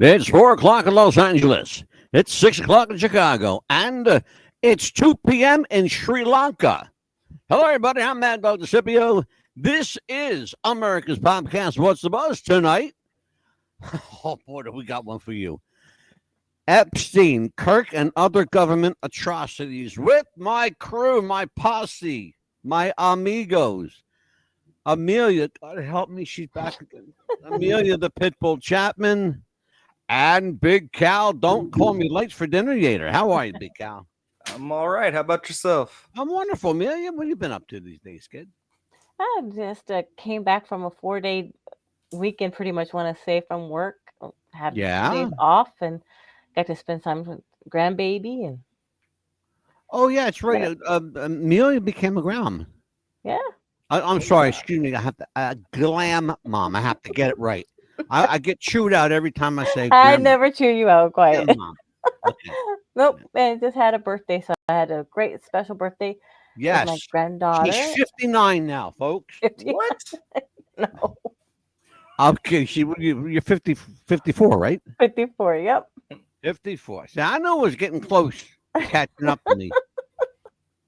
It's 4 o'clock in Los Angeles. It's 6 o'clock in Chicago. And it's 2 p.m. in Sri Lanka. Hello, everybody. I'm Maddog the Scipio. This is America's Popcast. What's the buzz tonight? Oh, boy, do we got one for you. Epstein, Kirk, and other government atrocities with my crew, my posse, my amigos. Amelia, God help me, she's back again. Amelia, the Pitbull Chapman, and Big Cal. Don't call me late for dinner, Yater. How are you, Big Cal? I'm all right. How about yourself? I'm wonderful, Amelia. What have you been up to these days, kid? I just came back from a 4-day weekend, pretty much want to say, from work. Had days off and got to spend time with grandbaby. And oh, yeah, it's right. Amelia became a gram. Yeah. I'm sorry, excuse me. I have to glam mom. I have to get it right. I get chewed out every time I say. I never chew you out, quiet. Okay. Nope. And just had a birthday, so I had a great special birthday. Yes, with my granddaughter. She's 59 now, folks. 50. What? No. Okay, you're 54, right? 54. Yep. 54. See, I know it was getting close, catching up to me.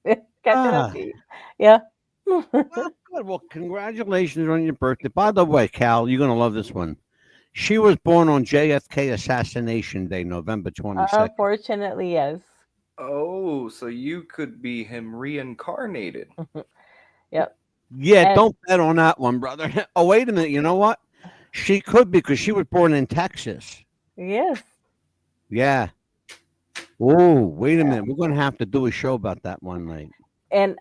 Catching up to you. Yeah. Well, good. Well, congratulations on your birthday. By the way, Cal, you're going to love this one. She was born on JFK Assassination Day, November 22nd. Unfortunately, yes. Oh, so you could be him reincarnated. Yep. Yeah, don't bet on that one, brother. Oh, wait a minute. You know what? She could be because she was born in Texas. Yes. Yeah. Oh, wait a minute. We're going to have to do a show about that one night. And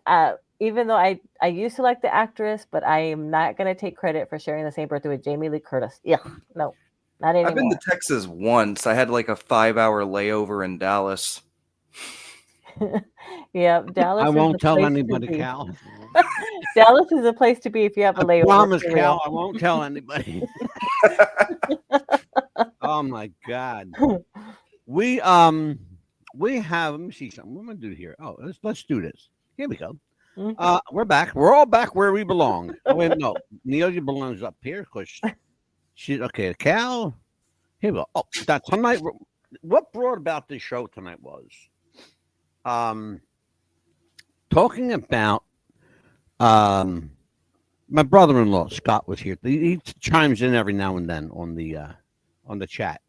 even though I used to like the actress, but I am not going to take credit for sharing the same birthday with Jamie Lee Curtis. Yeah, no, not anymore. I've been to Texas once. I had like a 5-hour layover in Dallas. Yeah, Dallas. I won't tell anybody, Cal. Dallas is a place to be if you have a layover. I promise, Cal, I won't tell anybody. Oh my God. We have. Let me see something. What am I gonna do here? Oh, let's do this. Here we go. Mm-hmm. We're back. We're all back where we belong. Oh, wait, no. Amelia belongs up here because she's okay. Cal, here we go. Oh, that tonight. What brought about this show tonight was talking about my brother-in-law Scott was here. He chimes in every now and then on the chat.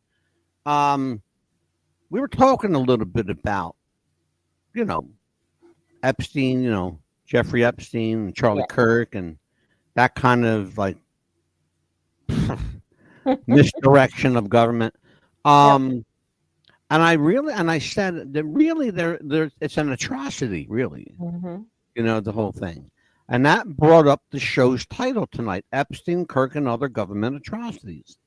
We were talking a little bit about, Epstein, Jeffrey Epstein and Charlie Kirk and that kind of like misdirection of government. And I said that really there it's an atrocity, really. Mm-hmm. The whole thing. And that brought up the show's title tonight, Epstein, Kirk, and Other Government Atrocities.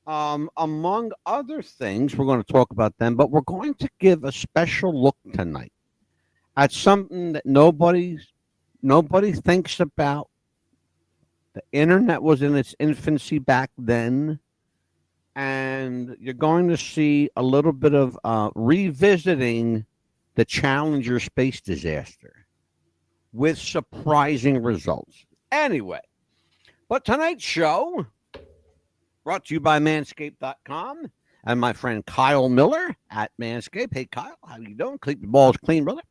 Among other things, we're going to talk about them, but we're going to give a special look tonight at something that nobody thinks about. The internet was in its infancy back then, and you're going to see a little bit of revisiting the Challenger space disaster with surprising results. Anyway, but tonight's show brought to you by Manscaped.com and my friend Kyle Miller at Manscaped. Hey, Kyle, how you doing? Keep your balls clean, brother.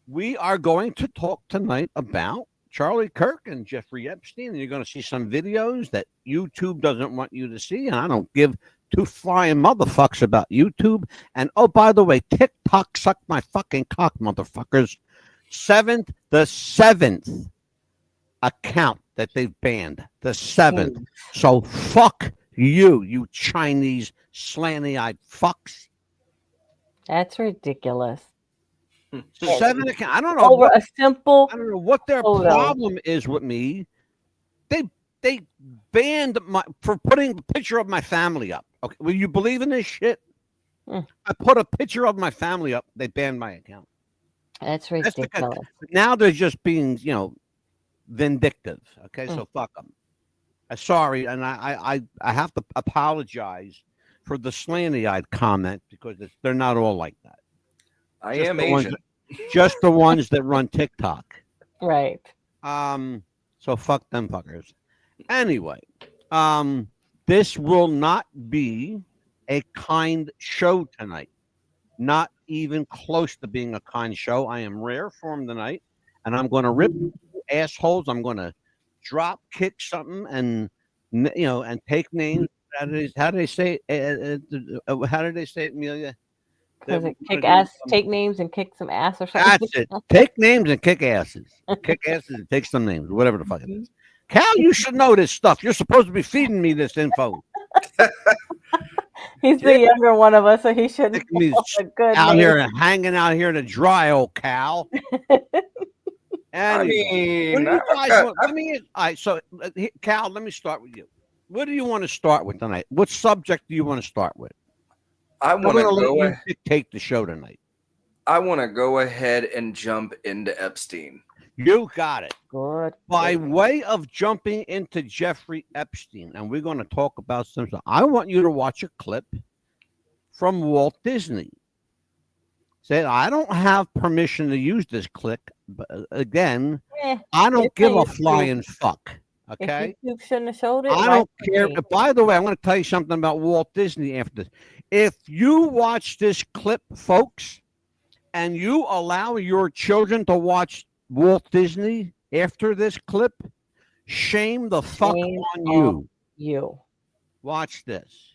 We are going to talk tonight about Charlie Kirk and Jeffrey Epstein, and you're going to see some videos that YouTube doesn't want you to see, and I don't give two flying motherfucks about YouTube. And, oh, by the way, TikTok sucked my fucking cock, motherfuckers. The seventh account that they've banned. The seventh. So fuck you Chinese slanty-eyed fucks. That's ridiculous. 7 account. I don't know. Over a simple. I don't know what their problem is with me. They banned for putting a picture of my family up. Okay, will you believe in this shit? I put a picture of my family up. They banned my account. That's ridiculous. Now they're just being, vindictive. Okay, so fuck them. Sorry, and I have to apologize for the slanty-eyed comment because they're not all like that. I am Asian. Just the ones that run TikTok. Right. So fuck them fuckers. Anyway, This will not be a kind show tonight. Not even close to being a kind show. I am rare form tonight, and I'm going to rip assholes. I'm going to drop kick something, and and take names. How do they say? How do they say it, Amelia? Because it kick ass, take names and kick some ass or something. That's it. Take names and kick asses. Kick asses and take some names, whatever the fuck it is. Cal, you should know this stuff. You're supposed to be feeding me this info. He's the younger one of us, so he should know a good out name. Here and hanging out here to dry, old Cal. Anyway, what do you guys want? All right, so Cal, let me start with you. What do you want to start with tonight? What subject do you want to start with? I want to let you dictate the show tonight. I want to go ahead and jump into Epstein. You got it. Good. By way of jumping into Jeffrey Epstein, and we're going to talk about something. I want you to watch a clip from Walt Disney. Say, I don't have permission to use this clip, but again, I don't give a flying fuck. Okay? You shouldn't have showed it. I don't care. By the way, I'm going to tell you something about Walt Disney after this. If you watch this clip, folks, and you allow your children to watch Walt Disney after this clip, shame the fuck on you. You. Watch this.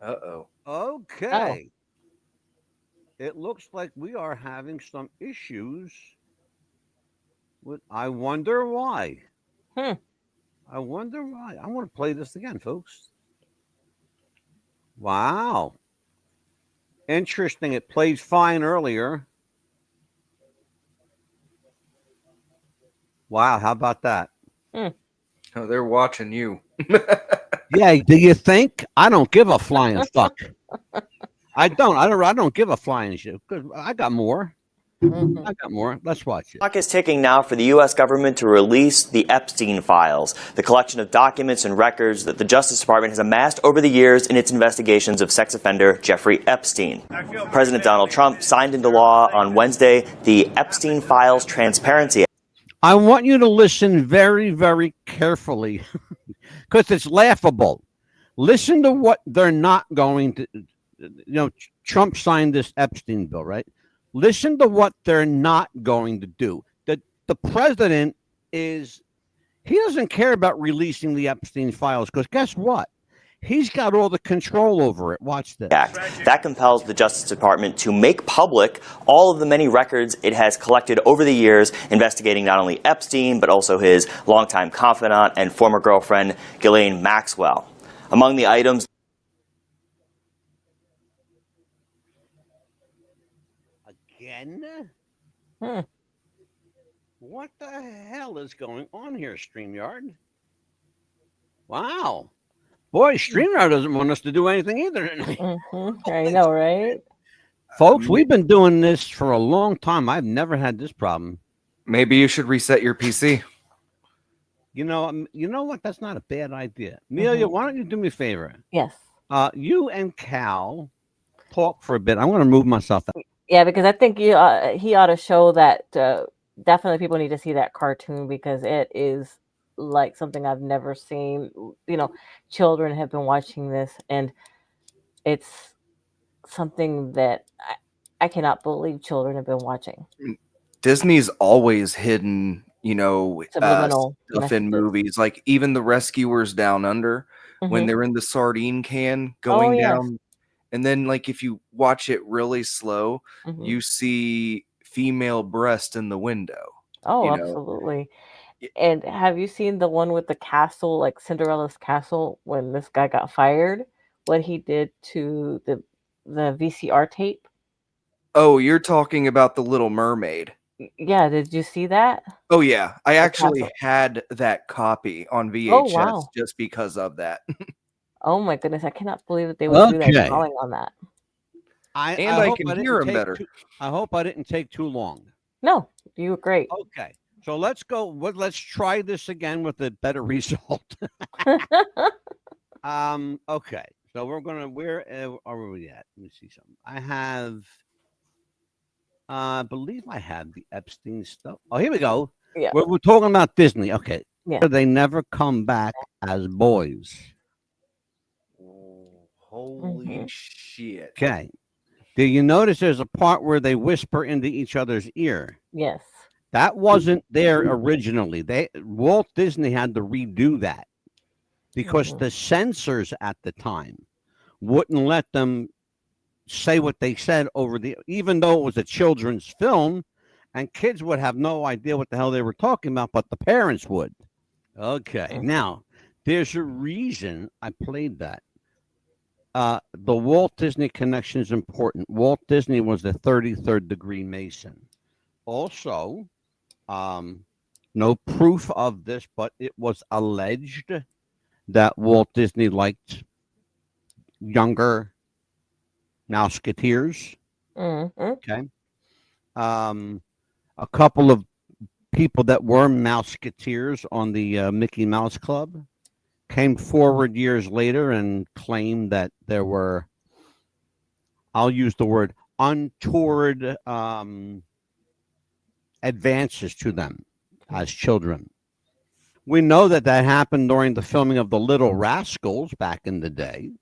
Uh-oh. Okay. It looks like we are having some issues with I wonder why. I wonder why. I want to play this again, folks. Wow. Interesting. It played fine earlier. Wow, how about that? Oh, they're watching you. Yeah, do you think? I don't give a flying fuck. I don't give a flying shit because I got more. I got more. Let's watch it. The clock is ticking now for the U.S. government to release the Epstein files, the collection of documents and records that the Justice Department has amassed over the years in its investigations of sex offender Jeffrey Epstein. President Donald Trump signed into law on Wednesday the Epstein Files Transparency Act. I want you to listen very, very carefully because it's laughable. Listen to what they're not going to. Trump signed this Epstein bill, right? Listen to what they're not going to do. The president he doesn't care about releasing the Epstein files because guess what? He's got all the control over it. Watch this. That compels the Justice Department to make public all of the many records it has collected over the years, investigating not only Epstein, but also his longtime confidant and former girlfriend, Ghislaine Maxwell. Among the items... Again? What the hell is going on here, StreamYard? Wow. Boy, StreamYard doesn't want us to do anything either. I know, right? Folks, we've been doing this for a long time. I've never had this problem. Maybe you should reset your PC. You know what? That's not a bad idea. Amelia, why don't you do me a favor? Yes. You and Cal talk for a bit. I'm going to move myself out. Yeah, because I think he ought to show that definitely people need to see that cartoon because it is like something I've never seen. Children have been watching this, and it's something that I cannot believe children have been watching. Disney's always hidden, subliminal stuff in movies, like even The Rescuers Down Under, when they're in the sardine can going down. And then, like, if you watch it really slow, you see female breast in the window. Oh, absolutely. And have you seen the one with the castle, like Cinderella's castle, when this guy got fired? What he did to the VCR tape? Oh, you're talking about The Little Mermaid. Yeah, did you see that? Oh, yeah. I actually had that copy on VHS just because of that. Oh my goodness, I cannot believe that they would do that calling on that. I can hear him better. I hope I didn't take too long. No, you were great. Okay. So let's go. Let's try this again with a better result. Okay. So we're gonna. Where are we at? Let me see something. I have. I believe I have the Epstein stuff. Oh, here we go. Yeah. We're talking about Disney. Okay. Yeah. They never come back as boys. Holy shit. Okay. Do you notice there's a part where they whisper into each other's ear? Yes. That wasn't there originally. Walt Disney had to redo that because the censors at the time wouldn't let them say what they said even though it was a children's film, and kids would have no idea what the hell they were talking about, but the parents would. Okay. Now, there's a reason I played that. The Walt Disney connection is important. Walt Disney was the 33rd degree Mason. Also, no proof of this, but it was alleged that Walt Disney liked younger Mouseketeers. Okay. A couple of people that were Mouseketeers on the Mickey Mouse Club came forward years later and claimed that there were, I'll use the word, untoward advances to them as children. We know that happened during the filming of The Little Rascals back in the day.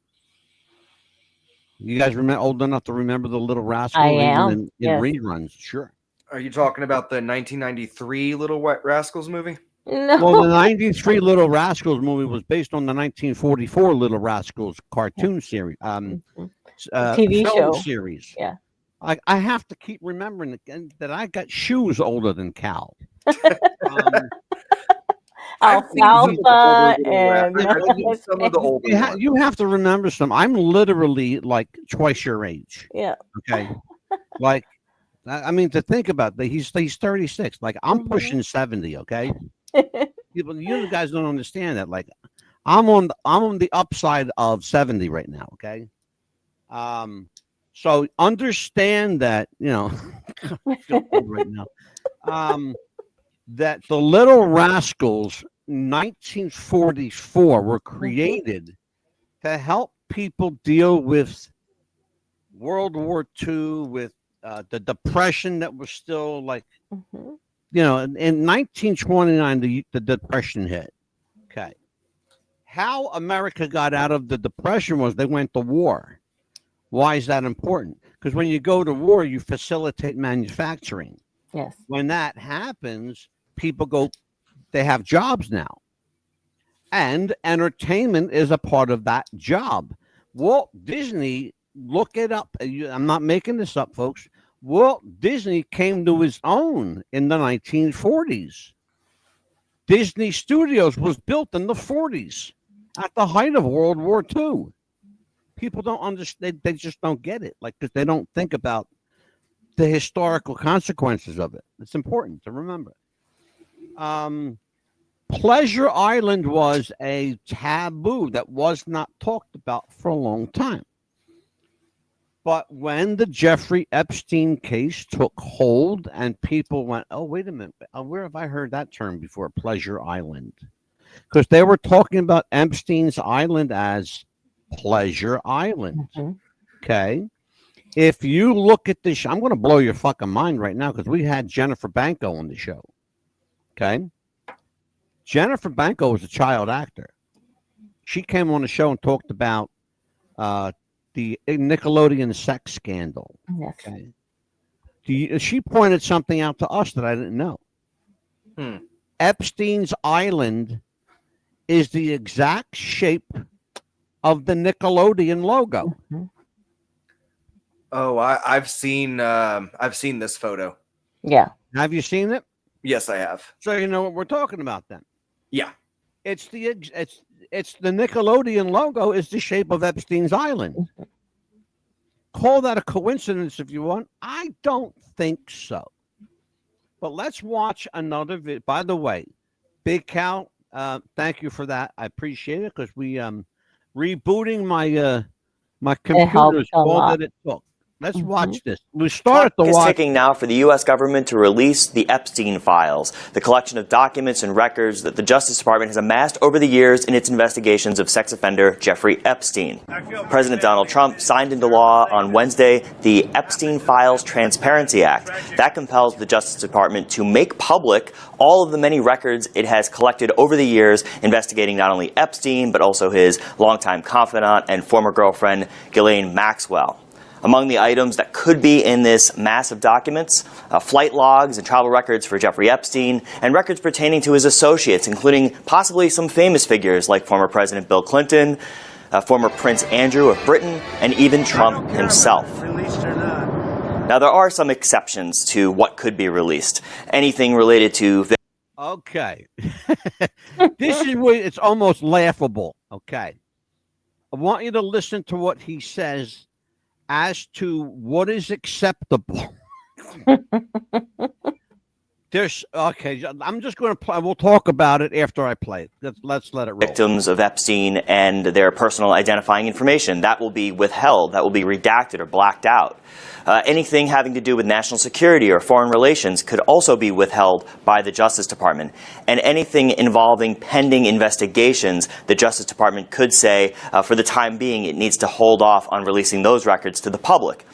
You guys remember, old enough to remember The Little Rascals? I am. In reruns, sure. Are you talking about the 1993 Little Rascals movie? No. Well, the 93 Little Rascals movie was based on the 1944 Little Rascals cartoon series, TV film show series. Yeah. I have to keep remembering that I got shoes older than Cal. Alfalfa and some of the older ones. You have to remember some. I'm literally like twice your age. Yeah. Okay. Like, I mean, to think about that, he's 36. Like, I'm pushing 70. Okay. People, you guys don't understand that. Like, I'm on the upside of 70 right now. Okay. So understand that, I feel old right now. That the Little Rascals 1944 were created to help people deal with World War II, with the Depression that was still like, in 1929, the Depression hit. Okay. How America got out of the Depression was they went to war. Why is that important? Because when you go to war, you facilitate manufacturing. Yes. When that happens, people they have jobs now. And entertainment is a part of that job. Walt Disney, look it up. I'm not making this up, folks. Walt Disney came to his own in the 1940s. Disney Studios was built in the 40s at the height of World War II. People don't understand. They just don't get it. Like, because they don't think about the historical consequences of it. It's important to remember. Pleasure Island was a taboo that was not talked about for a long time. But when the Jeffrey Epstein case took hold and people went, oh, wait a minute, where have I heard that term before, Pleasure Island? Because they were talking about Epstein's Island as Pleasure Island. Okay. If you look at this, I'm going to blow your fucking mind right now because we had Jennifer Banco on the show. Okay. Jennifer Banco was a child actor. She came on the show and talked about the Nickelodeon sex scandal. Yes. Okay. She pointed something out to us that I didn't know. Epstein's Island is the exact shape of the Nickelodeon logo. Oh, I've seen this photo. Yeah. Have you seen it? Yes, I have. So you know what we're talking about then. Yeah. It's the Nickelodeon logo is the shape of Epstein's Island. Call that a coincidence if you want. I don't think so. But let's watch another video. By the way, Big Cal, thank you for that. I appreciate it because we rebooting my my computer is all that it took. Let's watch this. We start Clock to is watch. ticking now for the U.S. government to release the Epstein files, the collection of documents and records that the Justice Department has amassed over the years in its investigations of sex offender Jeffrey Epstein. President Donald Trump signed into law on Wednesday the Epstein Files Transparency Act. That compels the Justice Department to make public all of the many records it has collected over the years investigating not only Epstein, but also his longtime confidant and former girlfriend, Ghislaine Maxwell. Among the items that could be in this mass of documents, flight logs and travel records for Jeffrey Epstein, and records pertaining to his associates, including possibly some famous figures like former President Bill Clinton, former Prince Andrew of Britain, and even Trump himself. Now, there are some exceptions to what could be released. Anything related to... Okay. This is where it's almost laughable. Okay. I want you to listen to what he says as to what is acceptable. I'm just going to play. We'll talk about it after I play it. Let's let it roll. Victims of Epstein and their personal identifying information. That will be withheld. That will be redacted or blacked out. Anything having to do with national security or foreign relations could also be withheld by the Justice Department. And anything involving pending investigations, the Justice Department could say, for the time being, it needs to hold off on releasing those records to the public.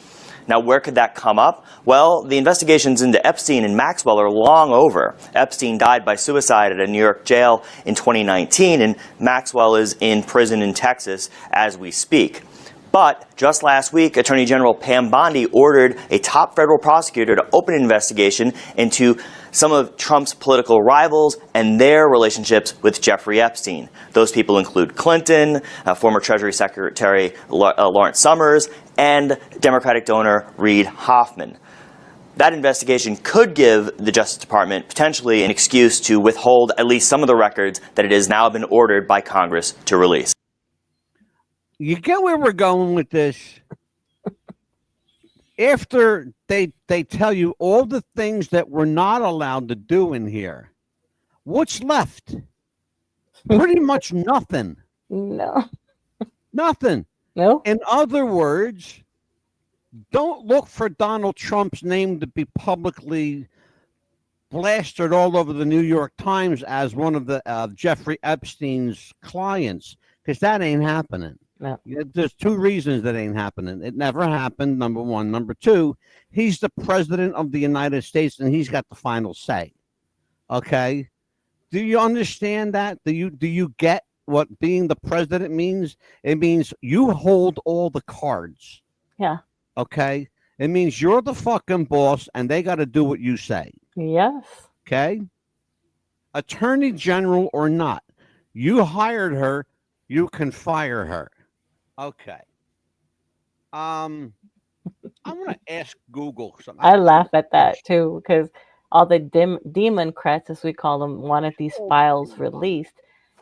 Now, where could that come up? Well, the investigations into Epstein and Maxwell are long over. Epstein died by suicide at a New York jail in 2019, and Maxwell is in prison in Texas as we speak. But just last week, Attorney General Pam Bondi ordered a top federal prosecutor to open an investigation into some of Trump's political rivals and their relationships with Jeffrey Epstein. Those people include Clinton, former Treasury Secretary Lawrence Summers, and Democratic donor Reid Hoffman. That investigation could give the Justice Department potentially an excuse to withhold at least some of the records that it has now been ordered by Congress to release. You get where we're going with this? After they tell you all the things that we're not allowed to do in here, what's left? Pretty much nothing. No. Nothing. No. In other words, don't look for Donald Trump's name to be publicly blasted all over the New York Times as one of the Jeffrey Epstein's clients, because that ain't happening. No. There's two reasons that ain't happening. It never happened, number one. Number two, he's the president of the United States, and he's got the final say. Okay? Do you understand that? Do you get what being the president means? It means you hold all the cards. Yeah. Okay? It means you're the fucking boss, and they got to do what you say. Yes. Okay? Attorney General or not, you hired her, you can fire her. Okay. I'm going to ask Google something. I laugh at that too, because all the Democrats, as we call them, wanted these files released.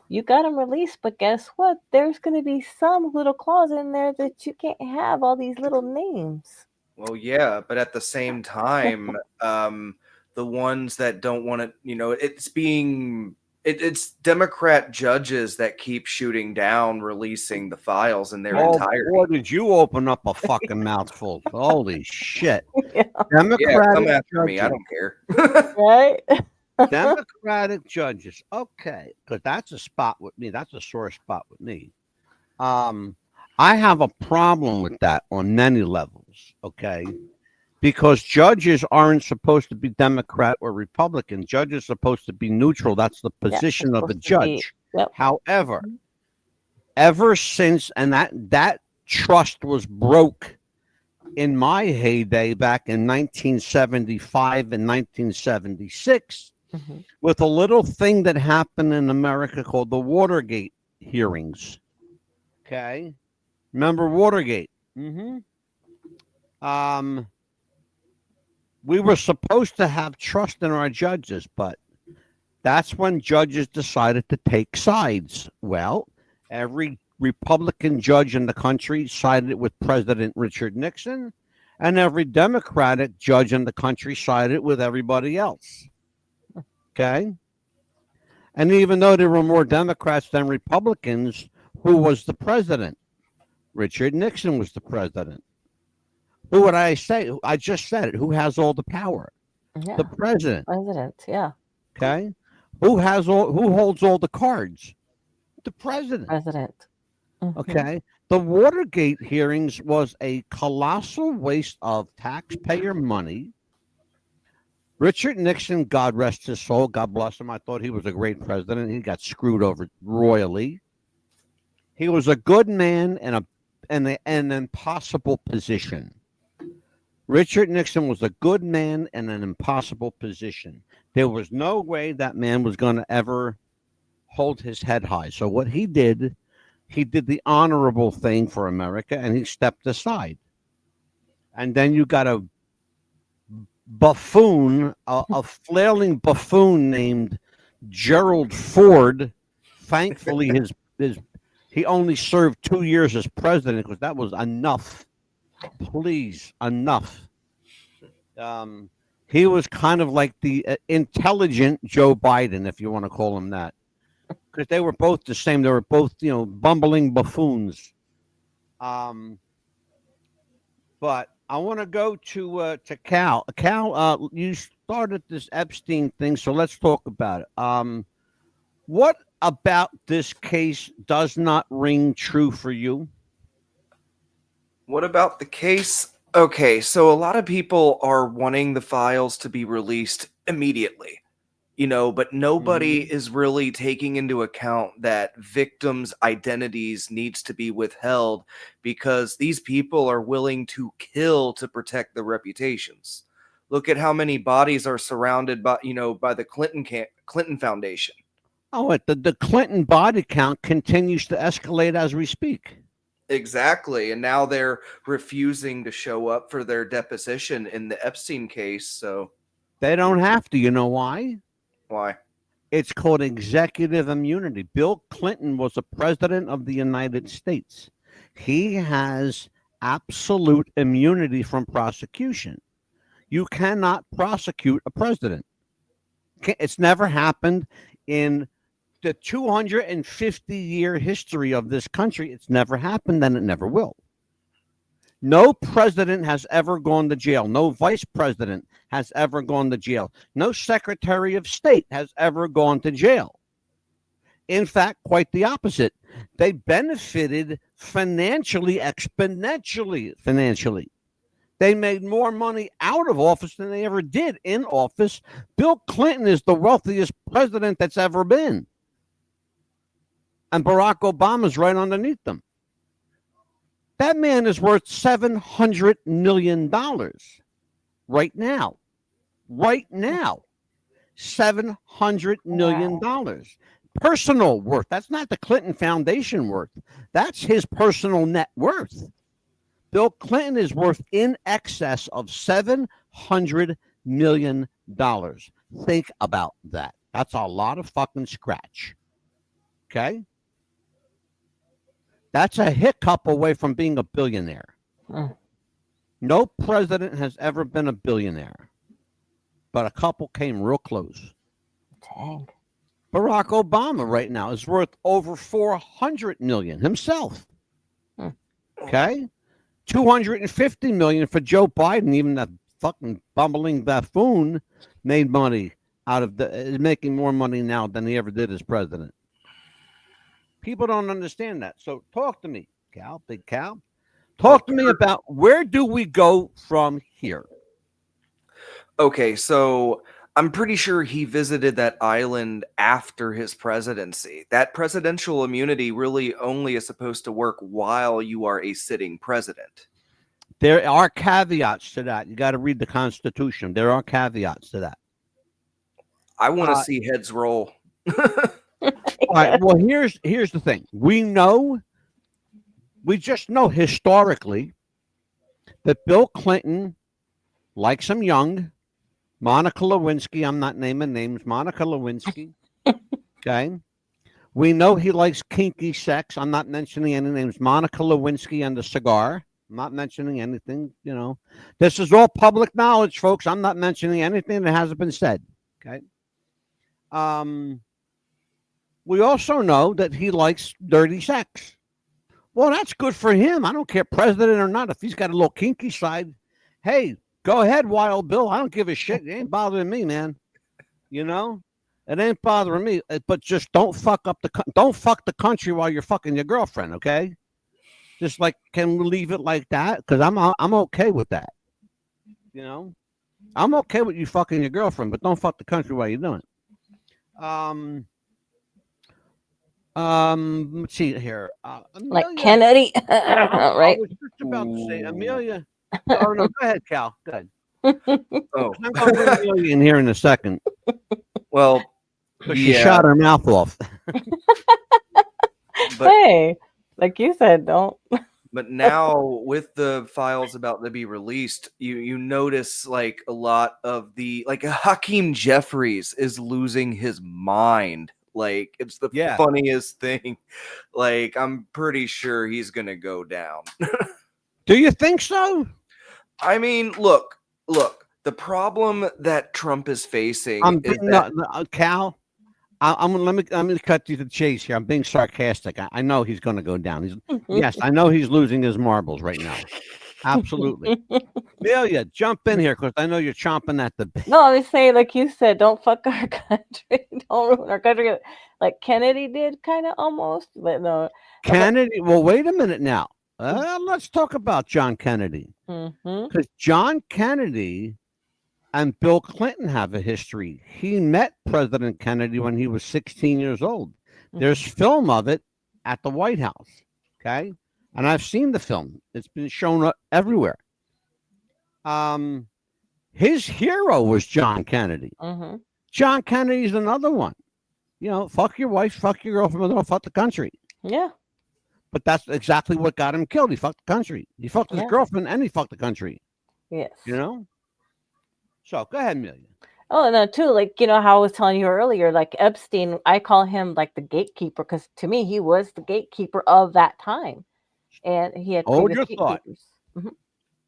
You got them released, but guess what? There's going to be some little clause in there that you can't have all these little names. Well, yeah, but at the same time, the ones that don't want to, it's Democrat judges that keep shooting down releasing the files in their entirety. Boy, did you open up a fucking mouthful. Holy shit. Yeah. Democratic come after judges. me. I don't care. Right? Democratic judges. Okay. Because that's a spot with me. That's a sore spot with me. I have a problem with that on many levels. Okay. Because judges aren't supposed to be Democrat or Republican. Judges are supposed to be neutral. That's the position of a judge. Yep. However, ever since, and that trust was broke in my heyday back in 1975 and 1976 with a little thing that happened in America called the Watergate hearings. Okay. Remember Watergate? We were supposed to have trust in our judges, but that's when judges decided to take sides. Well, every Republican judge in the country sided with President Richard Nixon, and every Democratic judge in the country sided with everybody else. Okay? And even though there were more Democrats than Republicans, who was the president? Richard Nixon was the president. Who would I say? I just said it. Who has all the power? Yeah. The president. President. Yeah. Okay. Who holds all the cards? The president. President. Mm-hmm. Okay. The Watergate hearings was a colossal waste of taxpayer money. Richard Nixon, God rest his soul, God bless him. I thought he was a great president. He got screwed over royally. He was a good man in an impossible position. Richard Nixon was a good man in an impossible position. There was no way that man was going to ever hold his head high. So what he did the honorable thing for America, and he stepped aside. And then you got a buffoon, a flailing buffoon named Gerald Ford. Thankfully, he only served 2 years as president because that was enough. Please, enough. He was kind of like the intelligent Joe Biden, if you want to call him that, because they were both the same. They were both, bumbling buffoons. But I want to go to Cal. Cal, you started this Epstein thing, so let's talk about it. What about this case does not ring true for you? What about the case? Okay, so a lot of people are wanting the files to be released immediately, but nobody is really taking into account that victims' identities needs to be withheld because these people are willing to kill to protect their reputations. Look at how many bodies are surrounded by the Clinton Foundation. Oh, the Clinton body count continues to escalate as we speak. Exactly. And now they're refusing to show up for their deposition in the Epstein case. So they don't have to. You know why? Why? It's called executive immunity. Bill Clinton was the president of the United States. He has absolute immunity from prosecution. You cannot prosecute a president. It's never happened in the 250-year history of this country. It's never happened, and it never will. No president has ever gone to jail. No vice president has ever gone to jail. No secretary of state has ever gone to jail. In fact, quite the opposite. They benefited financially, exponentially financially. They made more money out of office than they ever did in office. Bill Clinton is the wealthiest president that's ever been. And Barack Obama's right underneath them. That man is worth $700 million right now. Right now. $700 million. Wow. Personal worth. That's not the Clinton Foundation worth. That's his personal net worth. Bill Clinton is worth in excess of $700 million. Think about that. That's a lot of fucking scratch. Okay? That's a hiccup away from being a billionaire. No president has ever been a billionaire, but a couple came real close. Dang. Barack Obama right now is worth over $400 million himself. Okay? $250 million for Joe Biden. Even that fucking bumbling buffoon made money is making more money now than he ever did as president. People don't understand that. So talk to me, Cal, Big Cal. Talk to me about where do we go from here? Okay, so I'm pretty sure he visited that island after his presidency. That presidential immunity really only is supposed to work while you are a sitting president. There are caveats to that. You got to read the Constitution. There are caveats to that. I want to see heads roll. All right. Well, here's the thing. We just know historically that Bill Clinton likes him young. Monica Lewinsky, I'm not naming names. Monica Lewinsky. Okay. We know he likes kinky sex. I'm not mentioning any names. Monica Lewinsky and the cigar. I'm not mentioning anything, This is all public knowledge, folks. I'm not mentioning anything that hasn't been said. Okay. We also know that he likes dirty sex. Well, that's good for him. I don't care, president or not. If he's got a little kinky side, Hey, go ahead, Wild Bill. I don't give a shit. It ain't bothering me, man. You know, it ain't bothering me. But just don't fuck the country while you're fucking your girlfriend. Okay, just like can we leave it like that? Because I'm okay with that. You know, I'm okay with you fucking your girlfriend, but don't fuck the country while you're doing it. Let's see here. Like Amelia, Kennedy, I right? was just about to say, Ooh. Amelia. Oh no, go ahead, Cal. Go ahead. Oh, I'm gonna bring Amelia in here in a second. well, But she yeah, shot her mouth off. but Hey, like you said, don't. but now with the files about to be released, you notice like a lot of the like Hakeem Jeffries is losing his mind. Like it's the Yeah. funniest thing. Like I'm pretty sure he's gonna go down. Do you think so? I mean, look. The problem that Trump is facing I'm is being that Cal. Let me cut you to the chase here. I'm being sarcastic. I know he's going to go down. Yes, I know he's losing his marbles right now. Absolutely. Amelia, jump in here because I know you're chomping at the bit. No, I was saying, like you said, don't fuck our country. Don't ruin our country. Like Kennedy did, kind of almost, but no. Kennedy. Well, wait a minute now. Let's talk about John Kennedy because John Kennedy and Bill Clinton have a history. He met President Kennedy when he was 16 years old. There's film of it at the White House. Okay. And I've seen the film. It's been shown up everywhere. His hero was John Kennedy. John Kennedy's another one. You know, fuck your wife, fuck your girlfriend, don't fuck the country. Yeah. But that's exactly what got him killed. He fucked the country. He fucked his girlfriend and he fucked the country. Yes. You know? So go ahead, Amelia. Oh, no, too. Like, you know, how I was telling you earlier, like Epstein, I call him like the gatekeeper because to me, he was the gatekeeper of that time. And he had Hold previous your thought. gatekeepers.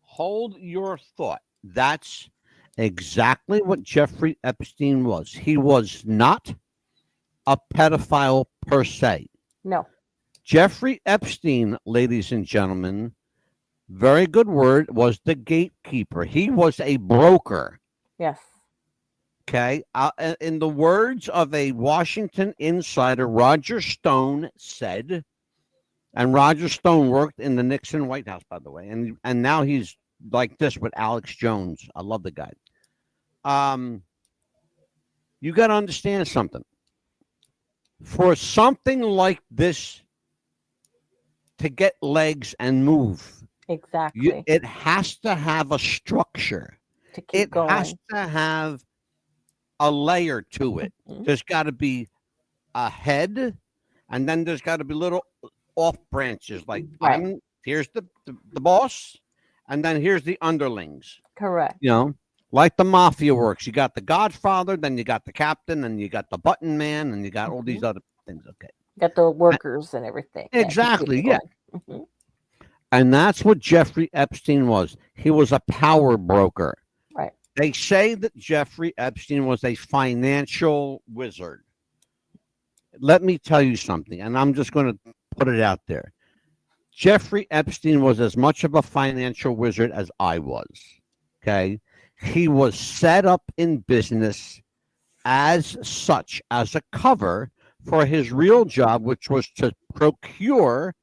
Hold your thought. That's exactly what Jeffrey Epstein was. He was not a pedophile per se. No. Jeffrey Epstein, ladies and gentlemen, very good word, was the gatekeeper. He was a broker. Yes. Okay. In the words of a Washington insider, Roger Stone said, and Roger Stone worked in the Nixon White House, by the way, and now he's like this with Alex Jones. I love the guy. You got to understand something. For something like this to get legs and move, exactly, it has to have a structure. To keep going. Has to have a layer to it. There's got to be a head, and then there's got to be little off branches. Like here's the boss, and then here's the underlings. Correct. You know, like the mafia works. You got the Godfather, then you got the captain, and you got the button man, and you got all these other things. Okay. Got the workers and everything. Exactly. Yeah. And that's what Jeffrey Epstein was. He was a power broker. Right. They say that Jeffrey Epstein was a financial wizard. Let me tell you something, and I'm just going to put it out there. Jeffrey Epstein was as much of a financial wizard as I was. Okay. He was set up in business as such, as a cover for his real job, which was to procure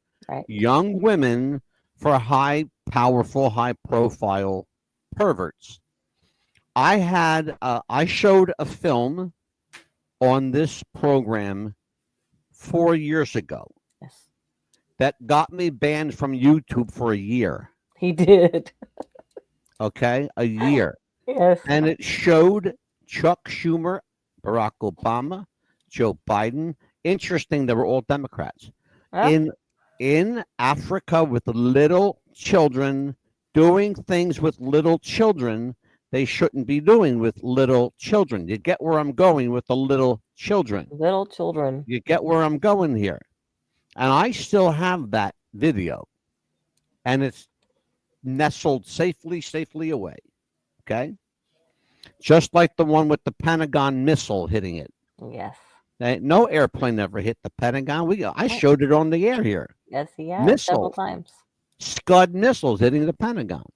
young women for high, powerful, high-profile perverts. I showed a film on this program 4 years ago that got me banned from YouTube for a year. He did. Okay, a year. Yes. And it showed Chuck Schumer, Barack Obama, Joe Biden. Interesting, they were all Democrats. In Africa with little children, doing things with little children they shouldn't be doing with little children. You get where I'm going with the little children. Little children. You get where I'm going here. And I still have that video. And it's nestled safely away. Okay? Just like the one with the Pentagon missile hitting it. Yes. No airplane ever hit the Pentagon. I showed it on the air here. Yes, he has several times. Scud missiles hitting the Pentagon.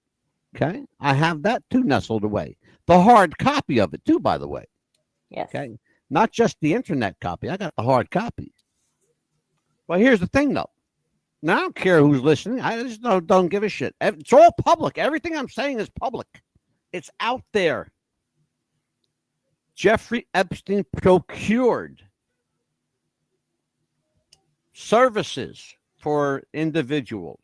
Okay, I have that too nestled away. The hard copy of it too, by the way. Yes. Okay, not just the internet copy. I got the hard copy. Well, here's the thing, though. Now, I don't care who's listening. I just don't give a shit. It's all public. Everything I'm saying is public. It's out there. Jeffrey Epstein procured services for individuals.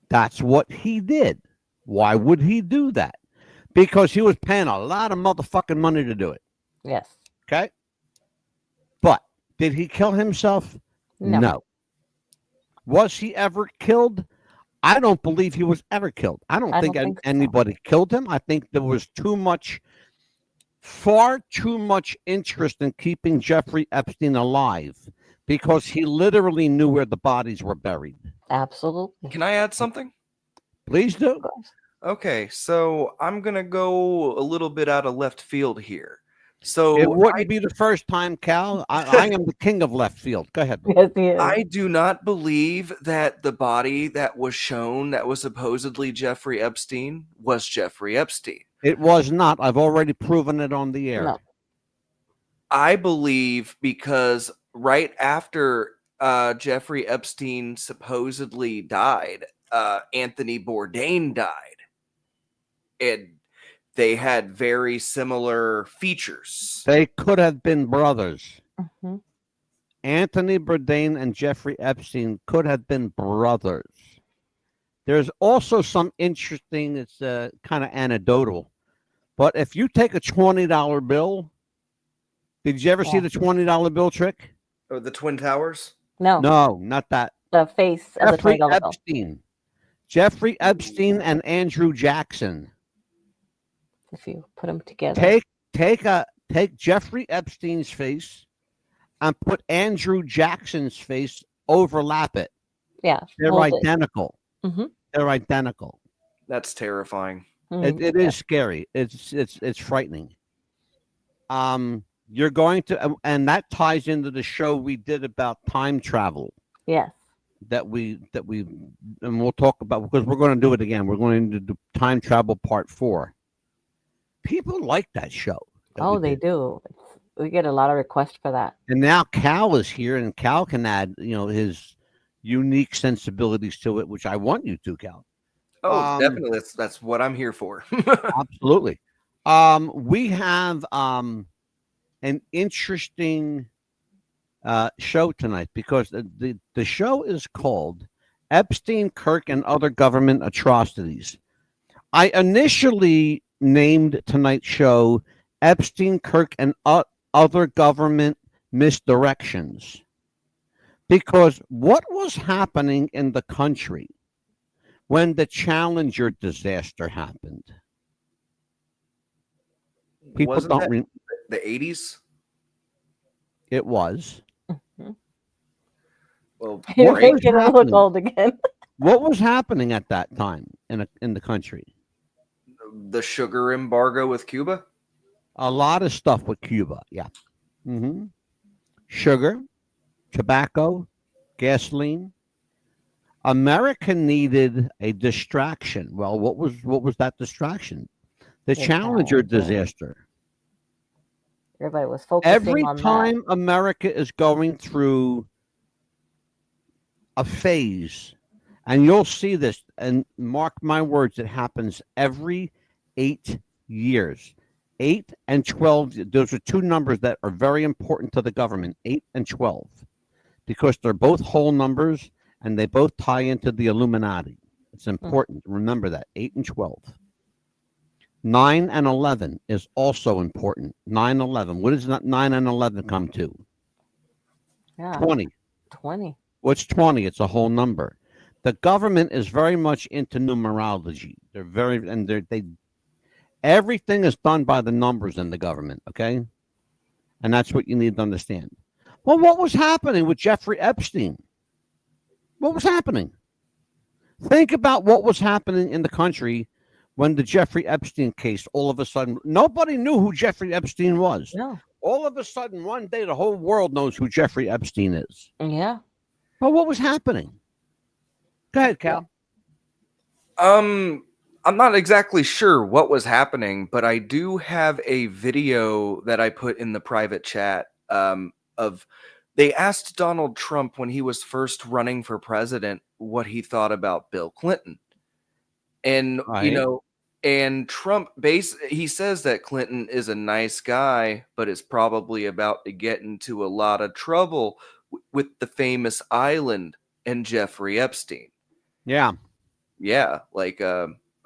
That's what he did. Why would he do that? Because he was paying a lot of motherfucking money to do it. Yes. Okay? But did he kill himself? No. Was he ever killed? I don't believe he was ever killed. I don't think anybody killed him. I think there was far too much interest in keeping Jeffrey Epstein alive because he literally knew where the bodies were buried. Absolutely. Can I add something? Please do. Okay, so I'm going to go a little bit out of left field here. So it wouldn't be the first time, Cal. I am the king of left field. Go ahead. Yes, he is. I do not believe that the body that was shown that was supposedly Jeffrey Epstein was Jeffrey Epstein. It was not. I've already proven it on the air. No. I believe because right after Jeffrey Epstein supposedly died, Anthony Bourdain died. And they had very similar features. They could have been brothers. Mm-hmm. Anthony Bourdain and Jeffrey Epstein could have been brothers. There's also some interesting, it's kind of anecdotal, but if you take a $20 bill, did you ever see the $20 bill trick? Or the Twin Towers? No. No, not that. The face of the $20 bill. Jeffrey Epstein and Andrew Jackson. If you put them together. Take Jeffrey Epstein's face and put Andrew Jackson's face, overlap it. Yeah. They're identical. Mm-hmm. They're identical. That's terrifying. Mm-hmm. It is scary. It's frightening. You're going to, and that ties into the show we did about time travel. Yes. That we and we'll talk about, because we're going to do it again. We're going to do time travel part 4. People like that show. They do. We get a lot of requests for that. And now Cal is here, and Cal can add, his unique sensibilities to it, which I want you to, Cal. Oh, definitely. That's what I'm here for. Absolutely. We have an interesting show tonight because the show is called Epstein, Kirk, and Other Government Atrocities. I initially named tonight's show Epstein, Kirk, and Other Government Misdirections because what was happening in the country when the Challenger disaster happened? People Wasn't don't that the 80s? It was. Mm-hmm. Well, you're making it look old again. What was happening at that time in the country? The sugar embargo with Cuba? A lot of stuff with Cuba, yeah. Mm-hmm. Sugar, tobacco, gasoline. America needed a distraction. Well, what was that distraction? The Challenger disaster. Everybody was focusing every on time America is going through a phase, and you'll see this, and mark my words, it happens every 8 years. 8 and 12, those are two numbers that are very important to the government, 8 and 12, because they're both whole numbers and they both tie into the Illuminati. It's important to remember that, 8 and 12. 9 and 11 is also important. 9/11. What does 9 and 11 come to? Yeah. 20. 20. What's 20? It's a whole number. The government is very much into numerology. They're very, and they everything is done by the numbers in the government, okay? And that's what you need to understand. Well, what was happening with Jeffrey Epstein? What was happening? Think about what was happening in the country when the Jeffrey Epstein case, all of a sudden, nobody knew who Jeffrey Epstein was. No. All of a sudden, one day, the whole world knows who Jeffrey Epstein is. Yeah. But what was happening? Go ahead, Cal. I'm I'm not exactly sure what was happening, but I do have a video that I put in the private chat of they asked Donald Trump when he was first running for president what he thought about Bill Clinton. And, and Trump he says that Clinton is a nice guy, but is probably about to get into a lot of trouble with the famous island and Jeffrey Epstein. Yeah. Yeah. Like,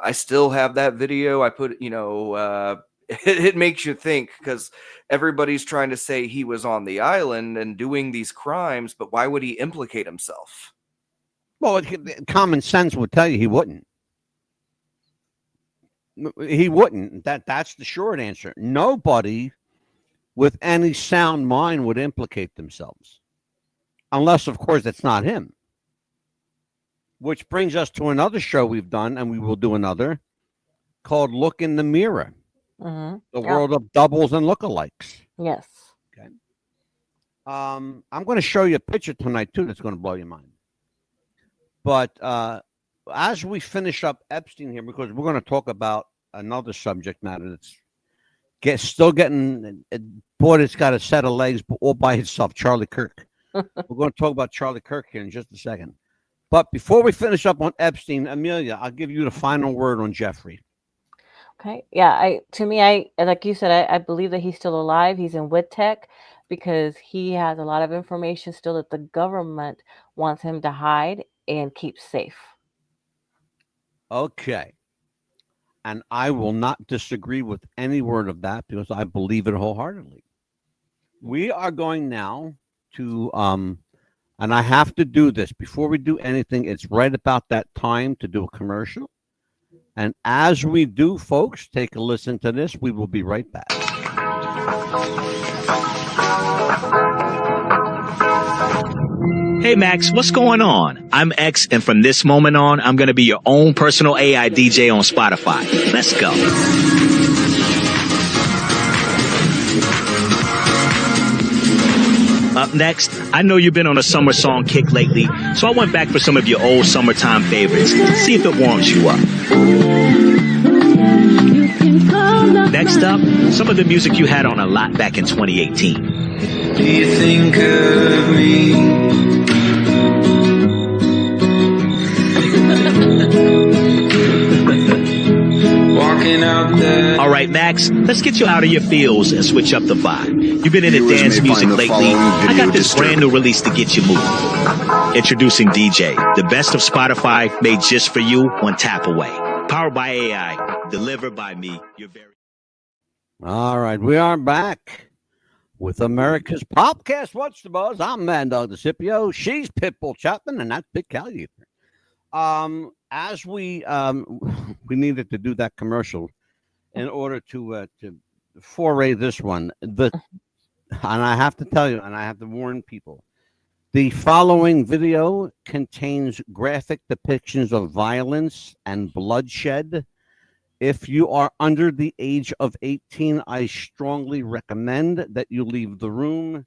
I still have that video. I put, it makes you think because everybody's trying to say he was on the island and doing these crimes, but why would he implicate himself? Well, common sense would tell you he wouldn't. He wouldn't. That's the short answer. Nobody with any sound mind would implicate themselves. Unless, of course, it's not him. Which brings us to another show we've done, and we will do another, called Look in the Mirror. Mm-hmm. The world of doubles and lookalikes. Yes. Okay. I'm going to show you a picture tonight, too, that's going to blow your mind. But as we finish up Epstein here, because we're going to talk about another subject matter that's still getting, boy, it's got a set of legs all by itself, Charlie Kirk. We're going to talk about Charlie Kirk here in just a second. But before we finish up on Epstein, Amelia, I'll give you the final word on Jeffrey. Okay. Yeah. To me, like you said, I believe that he's still alive. He's in WITTEC because he has a lot of information still that the government wants him to hide and keep safe. Okay. And I will not disagree with any word of that because I believe it wholeheartedly. We are going now to, and I have to do this before we do anything. It's right about that time to do a commercial. And as we do, folks, take a listen to this. We will be right back. Hey Max, what's going on? I'm X, and from this moment on, I'm going to be your own personal AI DJ on Spotify. Let's go. Up next, I know you've been on a summer song kick lately, so I went back for some of your old summertime favorites to see if it warms you up. Next up, some of the music you had on a lot back in 2018. Do you think of me? Walking out there. All right, Max, let's get you out of your feels and switch up the vibe. You've been into dance music lately. I got this brand new release to get you moving. Introducing DJ, the best of Spotify made just for you, one tap away. Powered by AI, delivered by me. You're very. All right, we are back with America's Popcast. What's the buzz? I'm Maddog the Scipio. She's Pitbull Chapman, and that's Big Cali. As we needed to do that commercial in order to foray this one. And I have to tell you, and I have to warn people, the following video contains graphic depictions of violence and bloodshed. If you are under the age of 18, I strongly recommend that you leave the room.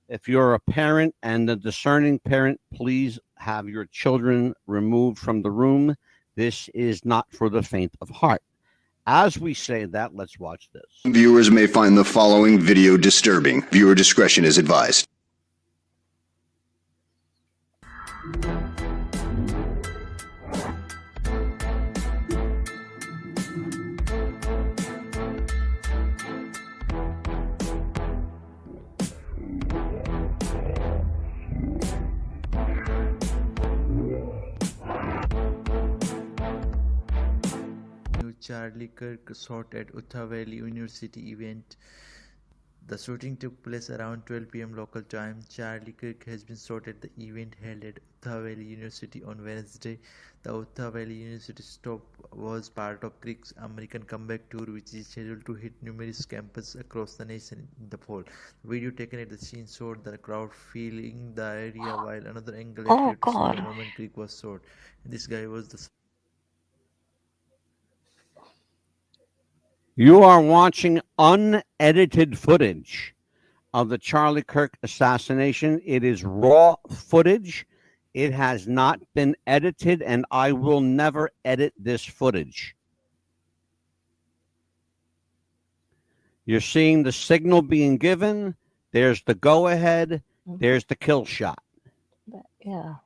If you're a parent and a discerning parent, please have your children removed from the room. This is not for the faint of heart. As we say that, let's watch this. Viewers may find the following video disturbing. Viewer discretion is advised. Charlie Kirk shot at Utah Valley University event. The shooting took place around 12 p.m. local time. Charlie Kirk has been shot at the event held at Utah Valley University on Wednesday. The Utah Valley University stop was part of Kirk's American Comeback Tour, which is scheduled to hit numerous campuses across the nation in the fall. The video taken at the scene showed the crowd filling the area, while another angle appeared to show the moment Kirk was shot. And this guy was the... You are watching unedited footage of the Charlie Kirk assassination. It is raw footage. It has not been edited, and I will never edit this footage. You're seeing the signal being given. There's the go-ahead. There's the kill shot. Yeah.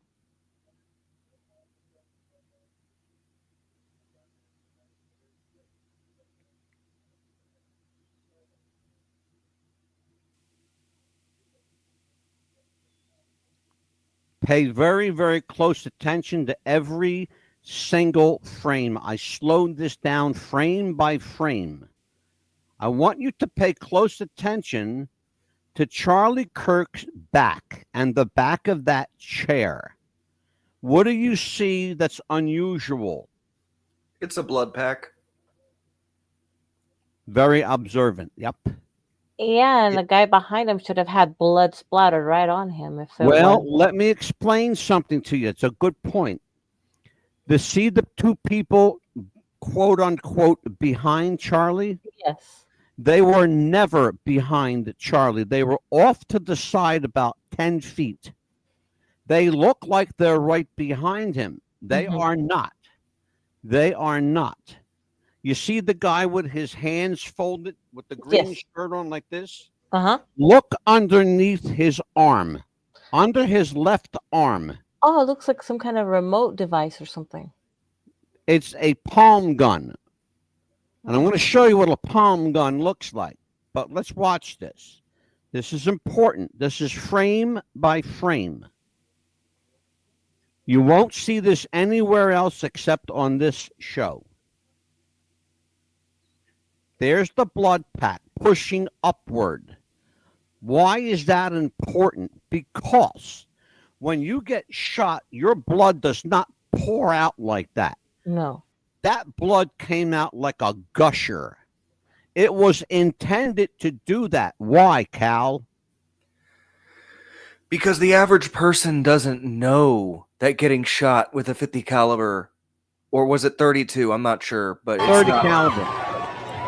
Pay very, very close attention to every single frame. I slowed this down frame by frame. I want you to pay close attention to Charlie Kirk's back and the back of that chair. What do you see that's unusual? It's a blood pack. Very observant. Yep. Yeah, and the guy behind him should have had blood splattered right on him. Let me explain something to you. It's a good point. See the two people, quote unquote, behind Charlie? Yes. They were never behind Charlie. They were off to the side about 10 feet. They look like they're right behind him. They are not. They are not. You see the guy with his hands folded with the green shirt on like this? Look underneath his arm, under his left arm. Oh, it looks like some kind of remote device or something. It's a palm gun. And I'm going to show you what a palm gun looks like. But let's watch this. This is important. This is frame by frame. You won't see this anywhere else except on this show. There's the blood pack pushing upward. Why is that important? Because when you get shot, your blood does not pour out like that. No. That blood came out like a gusher. It was intended to do that. Why, Cal? Because the average person doesn't know that getting shot with a 50 caliber, or was it 32? I'm not sure, but it's 30 not, caliber.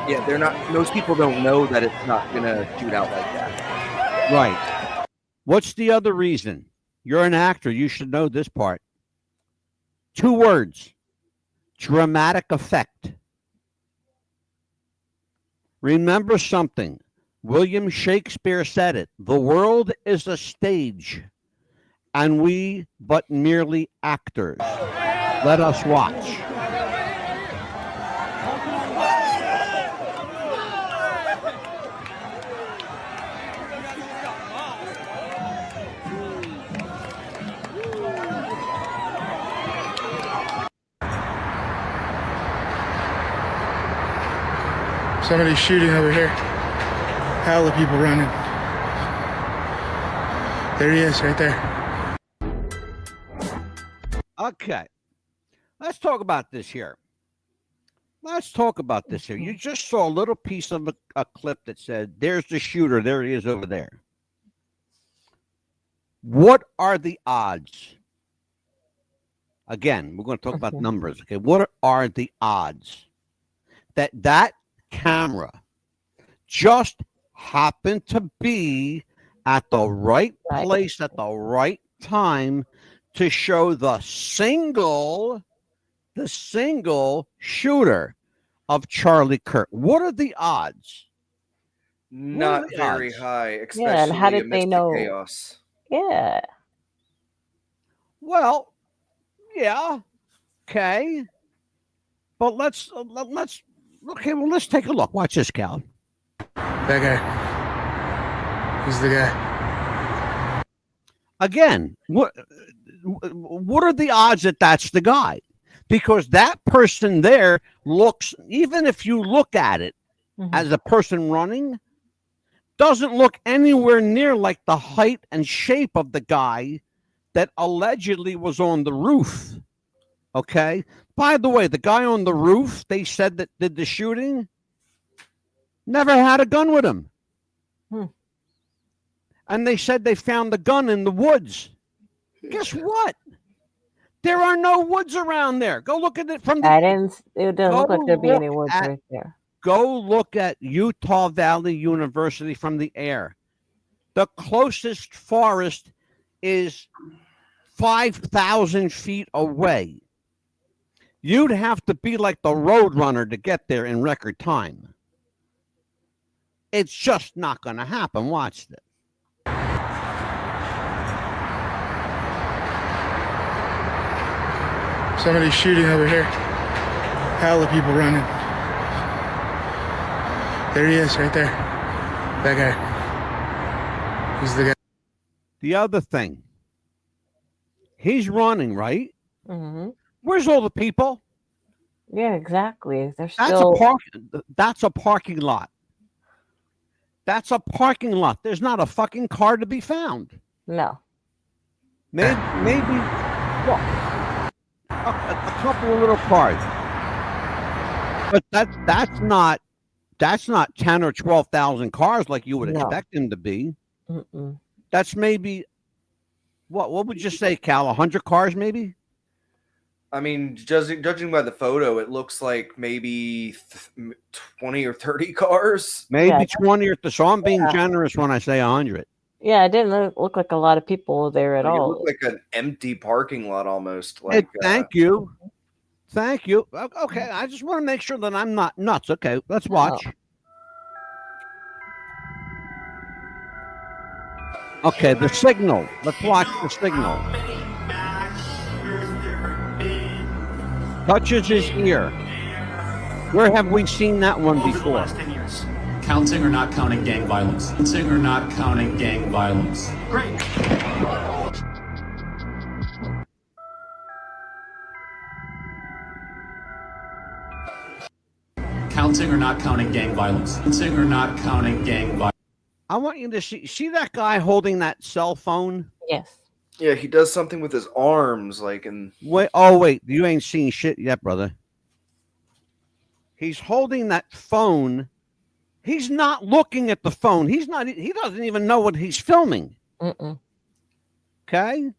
Yeah, they're not. Most people don't know that it's not gonna shoot out like that. Right. What's the other reason? You're an actor. You should know this part. 2 words. Dramatic effect. Remember something. William Shakespeare said it. The world is a stage, and we but merely actors. Let us watch. Somebody's shooting over here. Hell of people running. There he is, right there. Okay. Let's talk about this here. You just saw a little piece of a clip that said, there's the shooter. There he is over there. What are the odds? Again, we're going to talk about numbers. Okay. What are the odds that camera just happened to be at the right place at the right time to show the single shooter of Charlie Kirk? What are the odds? Not very high, especially and how did they amidst know? the chaos. Yeah. Well, yeah. Okay. But let's take a look. Watch this, Cal. That guy. He's the guy. Again, what are the odds that that's the guy? Because that person there looks, even if you look at it as a person running, doesn't look anywhere near like the height and shape of the guy that allegedly was on the roof. Okay? By the way, the guy on the roof, they said that did the shooting, never had a gun with him. And they said they found the gun in the woods. Guess what? There are no woods around there. Go look at it from the... It doesn't look like there'd be any woods right there. Go look at Utah Valley University from the air. The closest forest is 5,000 feet away. You'd have to be like the Road Runner to get there in record time. It's just not going to happen. Watch this. Somebody's shooting over here. Hell of people running. There he is, right there. That guy. He's the guy. The other thing. He's running, right? Mm-hmm. Where's all the people? Yeah, exactly. They're That's still. That's a parking lot. That's a parking lot. There's not a fucking car to be found. No. Maybe well, a couple of little cars. But that's not 10 or 12,000 cars like you would expect them to be. Mm-mm. That's maybe what would you say, Cal? 100 cars, maybe? I mean, judging by the photo, it looks like maybe 20 or 30 cars. Maybe 20 or 30. So I'm being generous when I say 100. Yeah, it didn't look like a lot of people there at all. It looked like an empty parking lot almost. Hey, thank you. Thank you. Okay, I just want to make sure that I'm not nuts. Okay, let's watch. Okay, the signal. Let's watch the signal. Touches his ear. Where have we seen that one before? Counting or not counting gang violence? Counting or not counting gang violence? Great. Counting or not counting gang violence? Counting or not counting gang violence? I want you to see that guy holding that cell phone? Yes. Yeah, he does something with his arms, like in. Wait, you ain't seen shit yet, brother. He's holding that phone. He's not looking at the phone. He doesn't even know what he's filming. Mm-mm. Okay?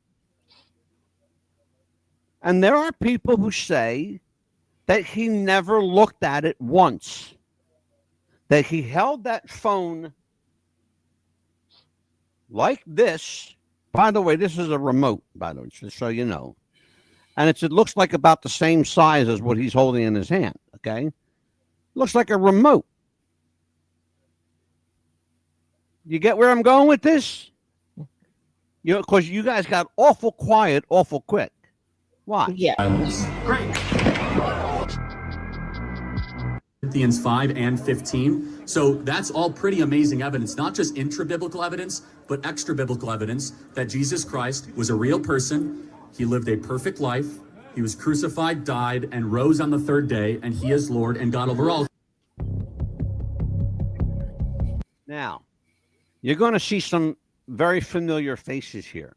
And there are people who say that he never looked at it once. That he held that phone like this. By the way, this is a remote, by the way, just so you know. And it looks like about the same size as what he's holding in his hand, okay? Looks like a remote. You get where I'm going with this? Because you guys got awful quiet, awful quick. Watch. Yeah. Great. Corinthians 5 and 15. So that's all pretty amazing evidence, not just intra-biblical evidence, but extra-biblical evidence that Jesus Christ was a real person. He lived a perfect life. He was crucified, died, and rose on the third day, and he is Lord and God over all. Now, you're going to see some very familiar faces here.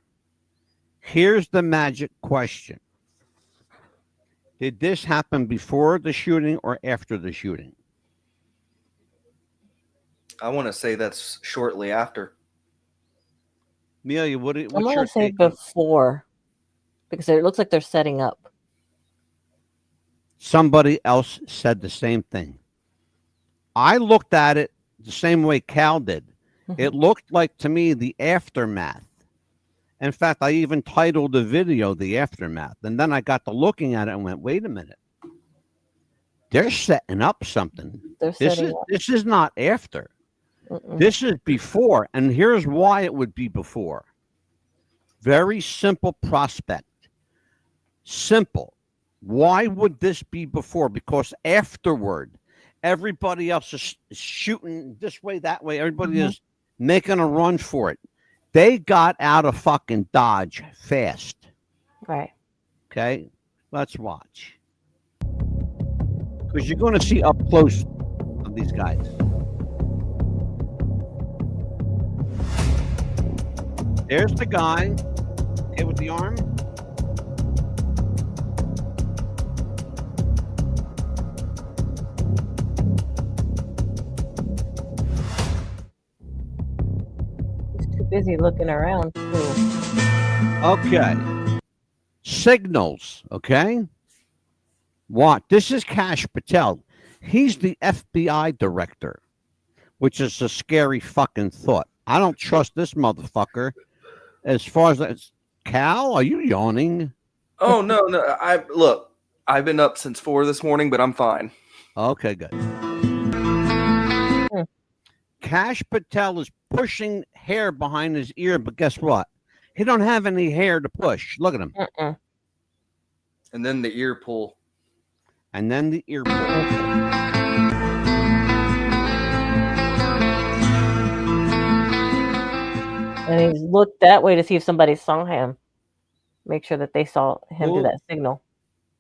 Here's the magic question. Did this happen before the shooting or after the shooting? I want to say that's shortly after. Amelia, what's I'm going your to say take? before, because it looks like they're setting up. Somebody else said the same thing. I looked at it the same way Cal did. Mm-hmm. It looked like to me the aftermath. In fact, I even titled the video The Aftermath. And then I got to looking at it and went, wait a minute. They're setting up something. This is not after. Mm-mm. This is before. And here's why it would be before. Very simple prospect. Simple. Why would this be before? Because afterward, everybody else is shooting this way, that way. Everybody is making a run for it. They got out of fucking Dodge fast. Right. Okay? Let's watch. Because you're going to see up close of these guys. There's the guy. Okay, with the arm. Busy looking around too. Okay. Signals, okay? What? This is Kash Patel. He's the FBI director, which is a scary fucking thought. I don't trust this motherfucker. As far as Cal, are you yawning? Oh no. I've been up since 4 this morning, but I'm fine. Okay, good. Cash Patel is pushing hair behind his ear, but guess what? He don't have any hair to push. Look at him. And then the ear pull. And then the ear pull. And he looked that way to see if somebody saw him. Make sure that they saw him do that signal.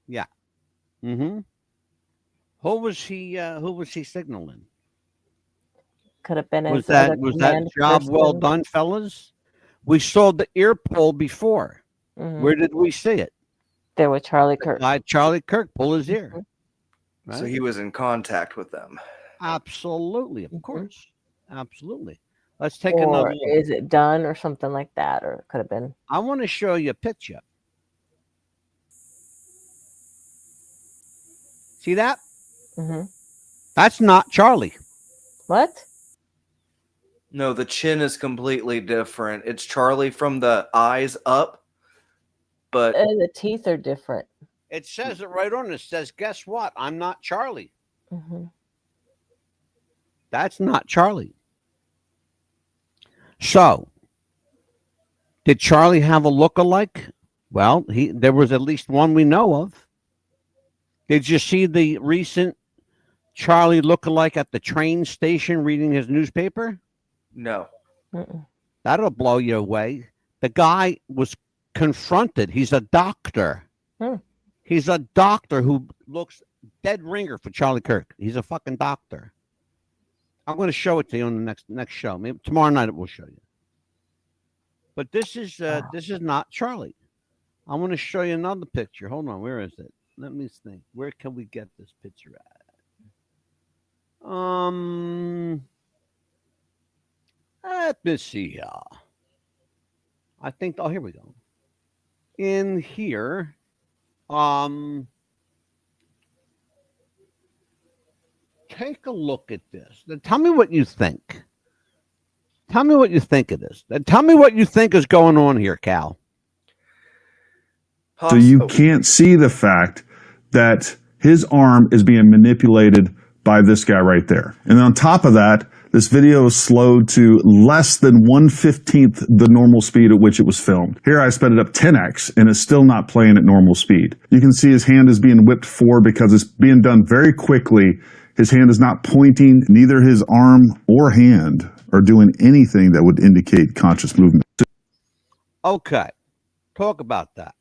Yeah. Mm-hmm. Who was he signaling? Could have been Was that job well done, fellas? We saw the ear pull before. Where did we see it? There with Charlie Kirk. Charlie Kirk pull his ear. Right? So he was in contact with them. Absolutely, of course. Absolutely. Let's take or another look. Is it done or something like that? Or it could have been. I want to show you a picture. See that? That's not Charlie. What? No, the chin is completely different. It's Charlie from the eyes up, but the teeth are different. It says it right on it. It says, guess what? I'm not Charlie. That's not Charlie. So, did Charlie have a look-alike? Well, there was at least one we know of. Did you see the recent Charlie look-alike at the train station reading his newspaper? No. That'll blow you away. The guy was confronted. He's a doctor. He's a doctor who looks dead ringer for Charlie Kirk. He's a fucking doctor. I'm going to show it to you on the next show. Maybe tomorrow night it will show you. But this is not Charlie. I want to show you another picture. Hold on, where is it? Let me think. Where can we get this picture at? Let me see here. I think. Oh, here we go. In here, take a look at this. Now, tell me what you think. Tell me what you think of this. Now, tell me what you think is going on here, Cal. So you can't see the fact that his arm is being manipulated by this guy right there. And on top of that, this video is slowed to less than 1/15 the normal speed at which it was filmed. Here I sped it up 10x and it's still not playing at normal speed. You can see his hand is being whipped forward because it's being done very quickly. His hand is not pointing. Neither his arm or hand are doing anything that would indicate conscious movement. Okay. Talk about that.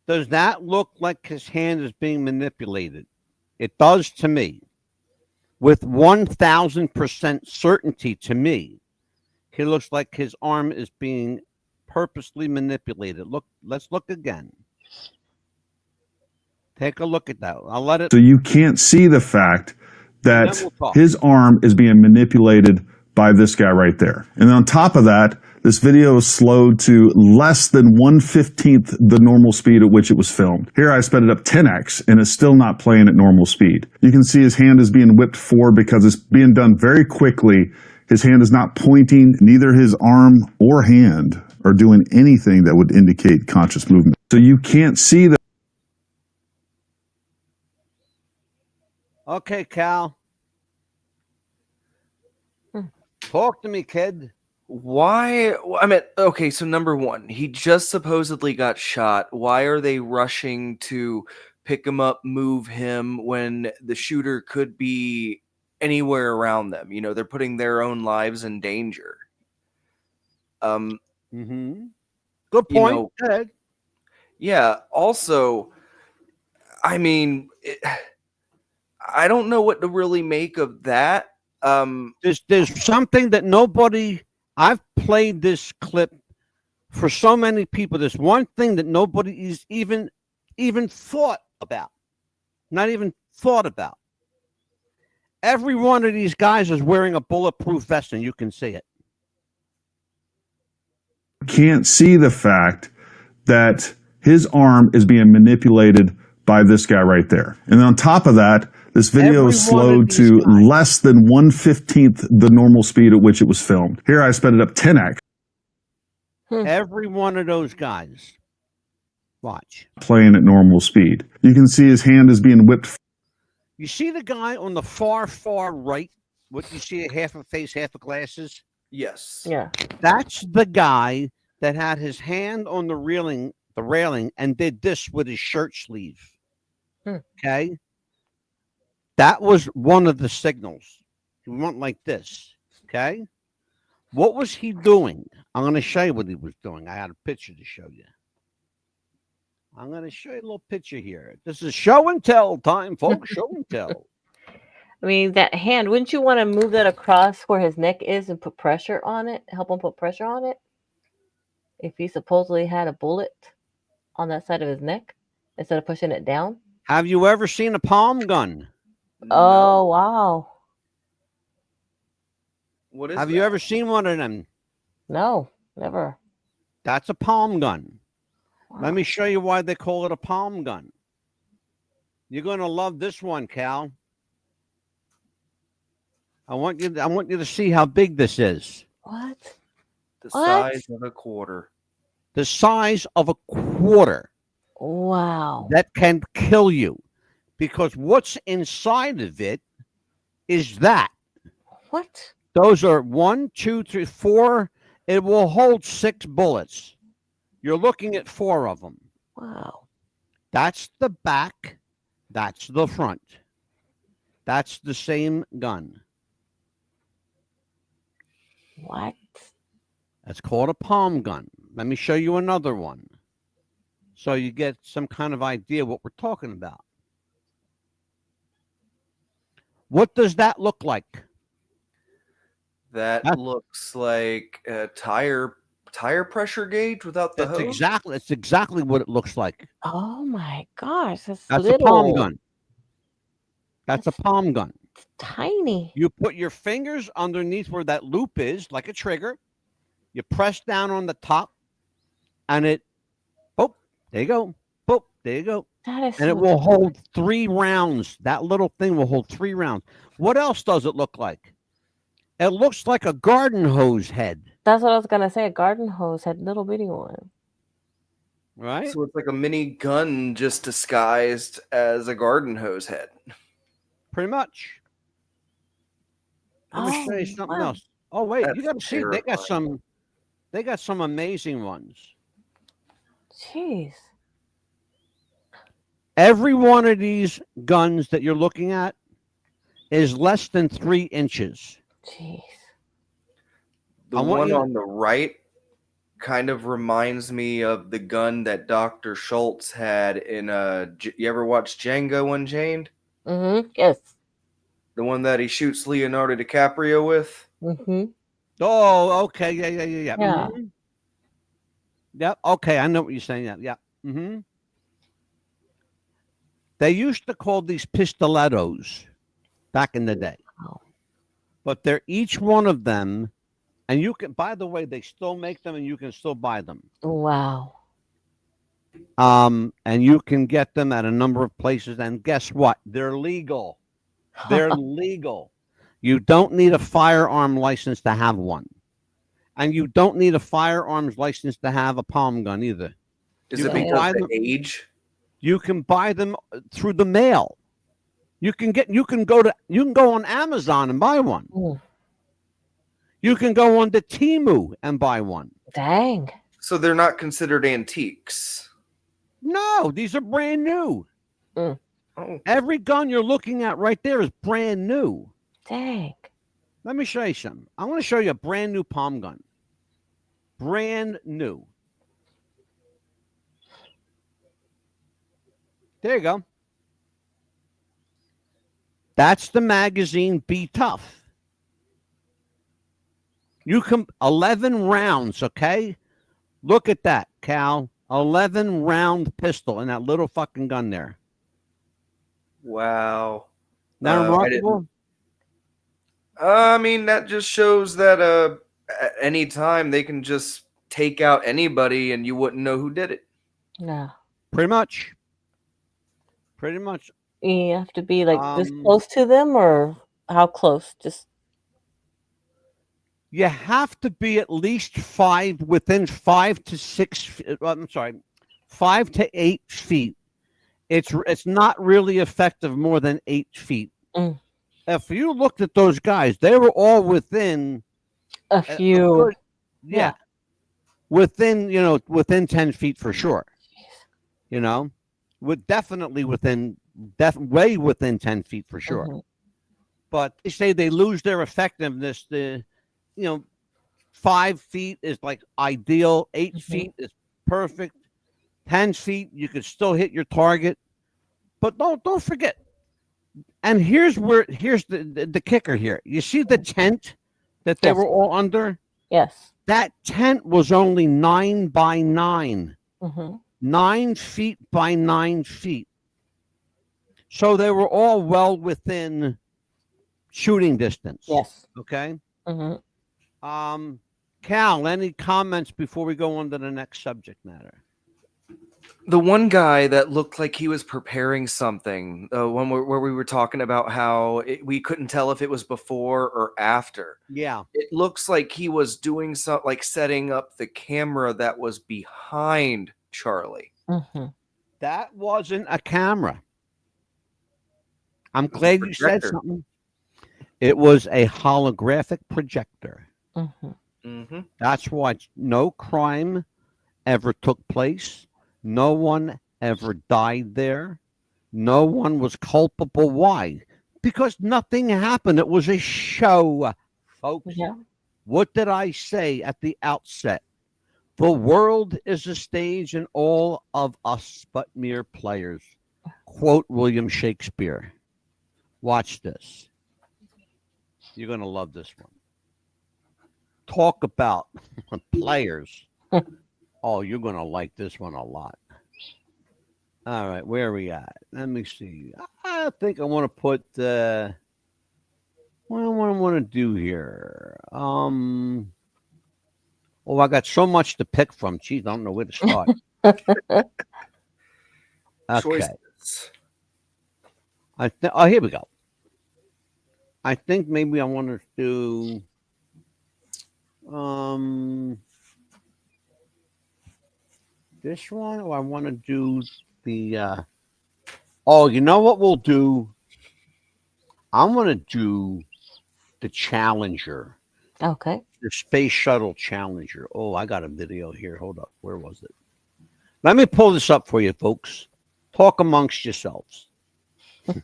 Does that look like his hand is being manipulated? It does to me. With 1,000% certainty to me, he looks like his arm is being purposely manipulated. Look, let's look again. Take a look at that. I'll let it. So you can't see the fact that his arm is being manipulated by this guy right there. And on top of that, this video is slowed to less than 1/15 the normal speed at which it was filmed. Here I sped it up 10x and it's still not playing at normal speed. You can see his hand is being whipped forward because it's being done very quickly. His hand is not pointing. Neither his arm or hand are doing anything that would indicate conscious movement. So you can't see the. Okay, Cal. Talk to me, kid. Why? I mean, okay, so number one, he just supposedly got shot. Why are they rushing to pick him up, move him when the shooter could be anywhere around them? You know, they're putting their own lives in danger. Good point. Good. Yeah. Also, I mean, I don't know what to really make of that. There's something that nobody. I've played this clip for so many people. There's one thing that nobody is even thought about. Not even thought about. Every one of these guys is wearing a bulletproof vest, and you can see it. Can't see the fact that his arm is being manipulated by this guy right there. And on top of that, this video is slowed to less than 1/15 the normal speed at which it was filmed. Here I sped it up 10x. Every one of those guys. Watch. Playing at normal speed. You can see his hand is being whipped. You see the guy on the far right? What you see, half a face, half a glasses. Yes. Yeah. That's the guy that had his hand on the railing, and did this with his shirt sleeve. Okay. That was one of the signals. He went like this. Okay. What was he doing? I'm going to show you what he was doing. I had a picture to show you. I'm going to show you a little picture here. This is show and tell time, folks. Show and tell. I mean, that hand, wouldn't you want to move that across where his neck is and put pressure on it? Help him put pressure on it? If he supposedly had a bullet on that side of his neck instead of pushing it down? Have you ever seen a palm gun? Oh, wow. What is Have that? you ever seen one of them? No, never. That's a palm gun. Wow. Let me show you why they call it a palm gun. You're going to love this one, Cal. I want you to see how big this is. What? The size of a quarter. The size of a quarter. Wow. That can kill you, because what's inside of it is that. What? Those are 1, 2, 3, 4. It will hold 6 bullets. You're looking at 4 of them. Wow. That's the back. That's the front. That's the same gun. What? That's called a palm gun. Let me show you another one, so you get some kind of idea what we're talking about. What does that look like? That looks like a tire pressure gauge without the hose. That's exactly what it looks like. Oh my gosh, that's a little. palm gun. That's a palm gun. It's tiny. You put your fingers underneath where that loop is, like a trigger. You press down on the top, and it, boop, there you go. Boop, there you go. That is And it will hold 3 rounds. That little thing will hold 3 rounds. What else does it look like? It looks like a garden hose head. That's what I was gonna say. A garden hose had little bitty one. Right? So it's like a mini gun just disguised as a garden hose head. Pretty much. Let me show you something else. Oh wait, you got to see. They got some amazing ones. Jeez. Every one of these guns that you're looking at is less than 3 inches. Jeez. The one on the right kind of reminds me of the gun that Dr. Schultz had in you ever watch Django Unchained? Mm-hmm. Yes. The one that he shoots Leonardo DiCaprio with? Mm-hmm. Oh, okay. Yeah. Yeah. Mm-hmm. Yep. Okay, I know what you're saying. Yeah. Mm-hmm. They used to call these pistolettos back in the day. Wow. But they're each one of them, and you can, by the way, they still make them and you can still buy them. Wow. And you can get them at a number of places, and guess what? They're legal. They're legal. You don't need a firearm license to have one. And you don't need a firearms license to have a palm gun either. Is it because of age? You can buy them through the mail. You can go on Amazon and buy one. Mm. You can go on the Temu and buy one. Dang. So they're not considered antiques. No, these are brand new. Mm. Oh. Every gun you're looking at right there is brand new. Dang. Let me show you something. I want to show you a brand new palm gun. Brand new. There you go. That's the magazine Be Tough. You can 11 rounds, okay? Look at that, Cal. 11 round pistol in that little fucking gun there. Wow. Not remarkable? I mean, that just shows that at any time they can just take out anybody and you wouldn't know who did it. No. Pretty much. Pretty much. You have to be like this close to them, or how close? Just you have to be at least within 5 to 6. I'm sorry, 5 to 8 feet. It's not really effective more than 8 feet. Mm. if you looked at those guys, they were all within a few. Yeah. Within, within 10 feet for sure. With definitely way within 10 feet for sure. Mm-hmm. But they say they lose their effectiveness. 5 feet is like ideal. 8 feet is perfect. 10 feet, you could still hit your target. But don't forget. And here's the kicker here. You see the tent that they were all under? Yes. That tent was only 9 by 9. 9 feet by 9 feet. So they were all well within shooting distance. Yes. Okay. Cal, any comments before we go on to the next subject matter? The one guy that looked like he was preparing something, one where we were talking about how we couldn't tell if it was before or after. Yeah. It looks like he was doing something like setting up the camera that was behind Charlie. That wasn't a camera. I'm glad you said something. It was a holographic projector. That's why no crime ever took place. No one ever died there. No one was culpable. Why? Because nothing happened. It was a show, folks. Yeah. What did I say at the outset? The world is a stage and all of us but mere players. Quote William Shakespeare. Watch this. You're going to love this one. Talk about players. Oh, you're going to like this one a lot. All right, where are we at? Let me see. I think I want to put what do I want to do here? Oh, I got so much to pick from. Geez, I don't know where to start. Okay. Here we go. I think maybe I want to do this one, or I want to do the you know what we'll do? I'm going to do the Challenger. Okay. The Space Shuttle Challenger. Oh, I got a video here. Hold up. Where was it? Let me pull this up for you, folks. Talk amongst yourselves. Go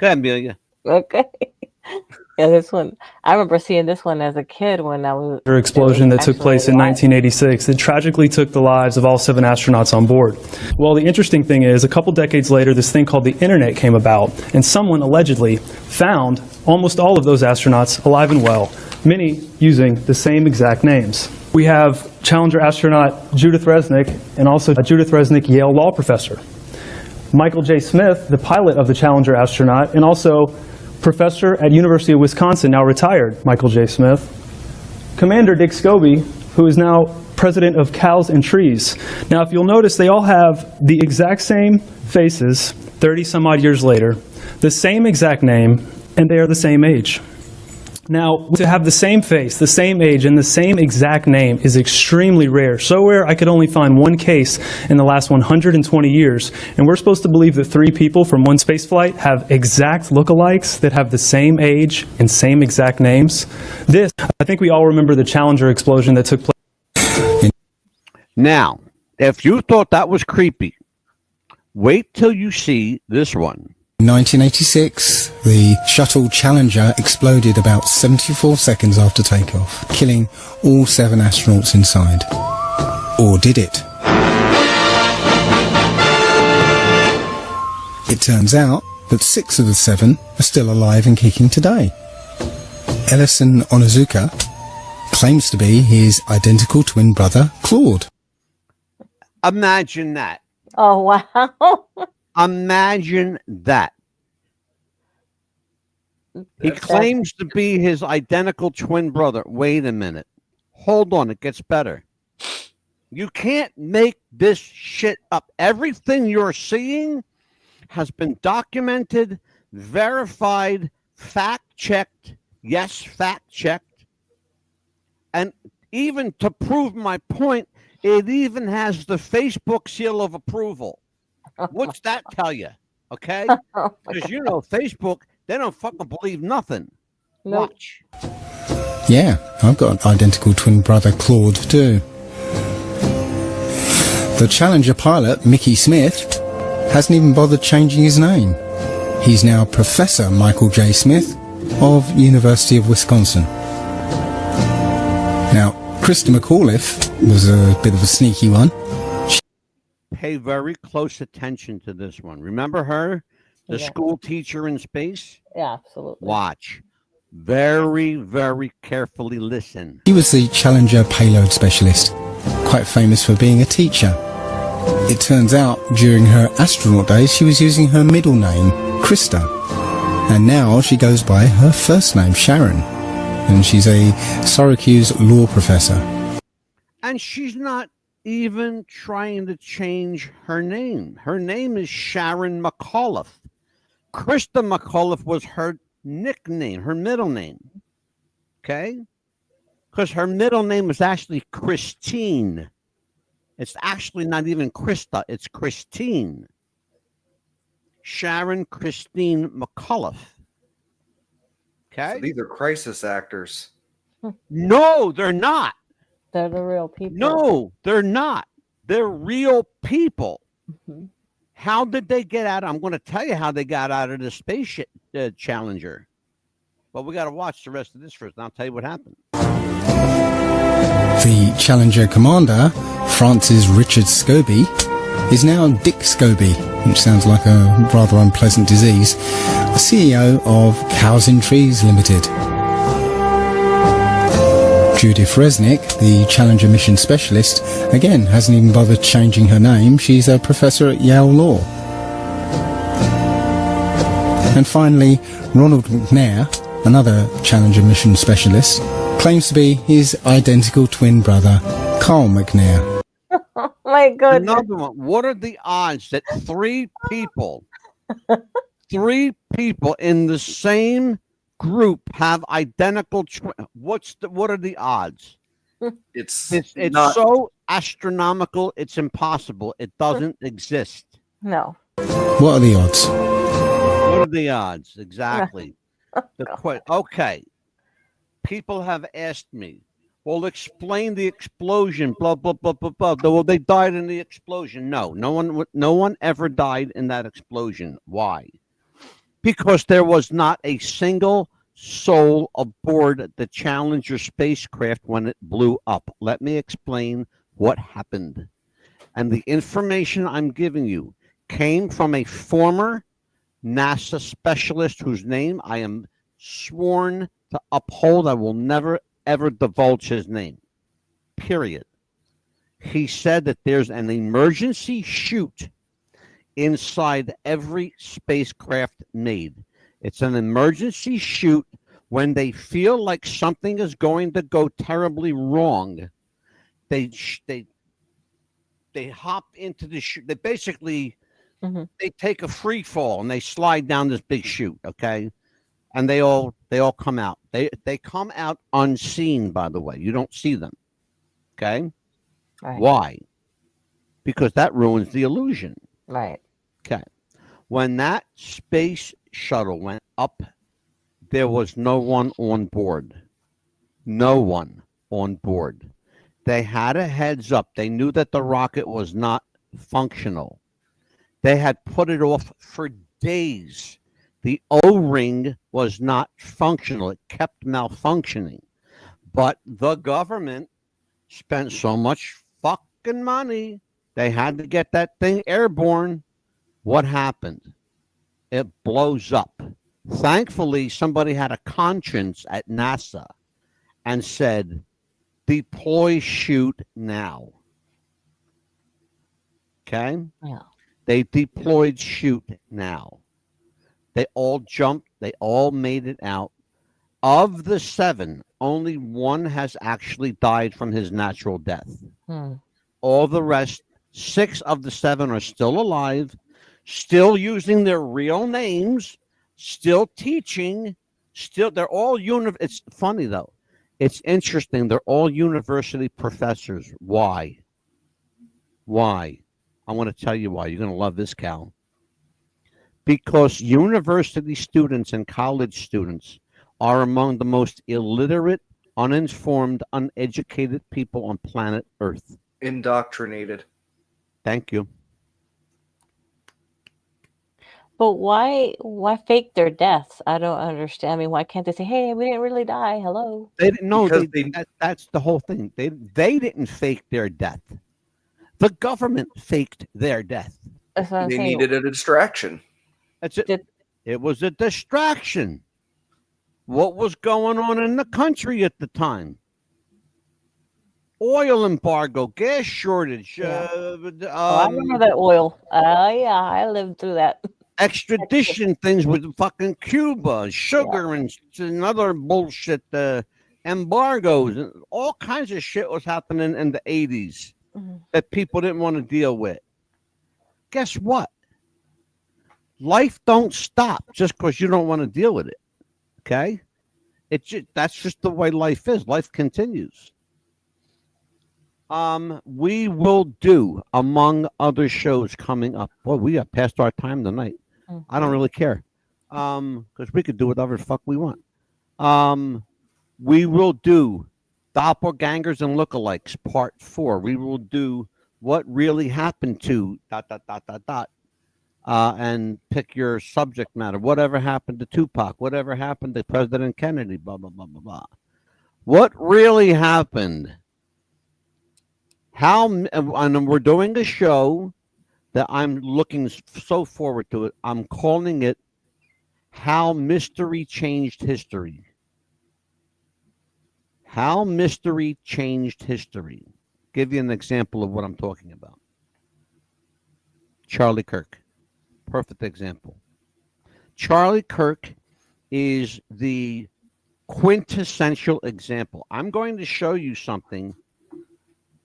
ahead, Amelia. Okay. Yeah, this one. I remember seeing this one as a kid when I was. Explosion that took place in 1986 that tragically took the lives of all 7 astronauts on board. Well, the interesting thing is, a couple decades later, this thing called the internet came about, and someone allegedly found almost all of those astronauts alive and well, many using the same exact names. We have Challenger astronaut Judith Resnick and also a Judith Resnick Yale law professor. Michael J. Smith, the pilot of the Challenger astronaut, and also professor at University of Wisconsin, now retired, Michael J. Smith. Commander Dick Scobie, who is now president of Cows and Trees. Now, if you'll notice, they all have the exact same faces 30 some odd years later, the same exact name, and they are the same age. Now, to have the same face, the same age, and the same exact name is extremely rare. So rare, I could only find one case in the last 120 years. And we're supposed to believe that 3 people from one space flight have exact lookalikes that have the same age and same exact names. This, I think we all remember the Challenger explosion that took place. Now, if you thought that was creepy, wait till you see this one. In 1986, the shuttle Challenger exploded about 74 seconds after takeoff, killing all 7 astronauts inside. Or did it? It turns out that 6 of the 7 are still alive and kicking today. Ellison Onizuka claims to be his identical twin brother, Claude. Imagine that. Oh, wow. Imagine that. He claims to be his identical twin brother. Wait a minute. Hold on. It gets better. You can't make this shit up. Everything you're seeing has been documented, verified, fact-checked. Yes, fact-checked. And even to prove my point, it even has the Facebook seal of approval. What's that tell you? Okay? Because, Facebook They don't fucking believe nothing. Nope. Watch. Yeah, I've got an identical twin brother, Claude, too. The Challenger pilot, Mickey Smith, hasn't even bothered changing his name. He's now Professor Michael J. Smith of University of Wisconsin. Now, Krista McAuliffe was a bit of a sneaky one. Pay very close attention to this one. Remember her? The school teacher in space? Yeah, absolutely. Watch. Very, very carefully listen. She was the Challenger payload specialist, quite famous for being a teacher. It turns out during her astronaut days she was using her middle name, Krista, and now she goes by her first name, Sharon, and she's a Syracuse law professor. And she's not even trying to change her name. Her name is Sharon McAuliffe. Krista McAuliffe was her nickname, her middle name. Okay? Because her middle name was actually Christine. It's actually not even Krista, it's Christine. Sharon Christine McAuliffe. Okay? So these are crisis actors. No, they're not. They're the real people. No, they're not. They're real people. Mm-hmm. How did they get out? I'm going to tell you how they got out of the space Challenger. But we got to watch the rest of this first, and I'll tell you what happened. The Challenger commander, Francis Richard Scobie, is now Dick Scobie, which sounds like a rather unpleasant disease, the CEO of Cows in Trees Limited. Judith Resnick, the Challenger mission specialist, again hasn't even bothered changing her name. She's a professor at Yale Law. And finally, Ronald McNair, another Challenger mission specialist, claims to be his identical twin brother, Carl McNair. Oh my goodness. Another one. What are the odds that three people in the same group have identical what are the odds? It's not so astronomical, it's impossible. It doesn't exist. No. What are the odds? What are the odds? Exactly. Okay. People have asked me, well, explain the explosion, blah, blah, blah, blah, blah. Well, they died in the explosion. No one ever died in that explosion. Why? Because there was not a single soul aboard the Challenger spacecraft when it blew up. Let me explain what happened. And the information I'm giving you came from a former NASA specialist whose name I am sworn to uphold. I will never, ever divulge his name. Period. He said that there's an emergency chute inside every spacecraft made. It's an emergency chute when they feel like something is going to go terribly wrong. They hop into the chute. They basically they take a free fall and they slide down this big chute. Okay, and they all come out. They come out unseen. By the way, you don't see them. Okay, right. Why? Because that ruins the illusion. Right. Okay. When that space shuttle went up, there was no one on board. No one on board. They had a heads up. They knew that the rocket was not functional. They had put it off for days. The O-ring was not functional. It kept malfunctioning. But the government spent so much fucking money. They had to get that thing airborne. What happened? It blows up. Thankfully, somebody had a conscience at NASA and said, deploy chute now. Okay? Yeah. They deployed chute now. They all jumped. They all made it out. Of the 7, only one has actually died from his natural death. All the rest, 6 of the 7 are still alive, still using their real names, still teaching, they're all it's funny though. It's interesting. They're all university professors. Why? Why? I want to tell you why. You're going to love this, Cal. Because university students and college students are among the most illiterate, uninformed, uneducated people on planet Earth. Indoctrinated. Thank you. But why fake their deaths? I don't understand. I mean, why can't they say, "Hey, we didn't really die. Hello." They didn't know. Because That's the whole thing. They didn't fake their death. The government faked their death. That's what I'm They saying. needed a distraction. That's it. It was a distraction. What was going on in the country at the time? Oil embargo, gas shortage. Yeah. I remember that oil. Yeah, I lived through that. Extradition things with fucking Cuba, sugar and other bullshit, embargoes, and all kinds of shit was happening in the 80s that people didn't want to deal with. Guess what? Life don't stop just because you don't want to deal with it. Okay? That's just the way life is. Life continues. We will do, among other shows coming up. Well, we are past our time tonight. I don't really care. Because we could do whatever the fuck we want. We will do Doppelgangers and Lookalikes Part 4. We will do what really happened to ... and pick your subject matter. Whatever happened to Tupac? Whatever happened to President Kennedy? Blah, blah, blah, blah, blah. What really happened? And we're doing a show that I'm looking so forward to it. I'm calling it How Mystery Changed History. How Mystery Changed History. Give you an example of what I'm talking about. Charlie Kirk. Perfect example. Charlie Kirk is the quintessential example. I'm going to show you something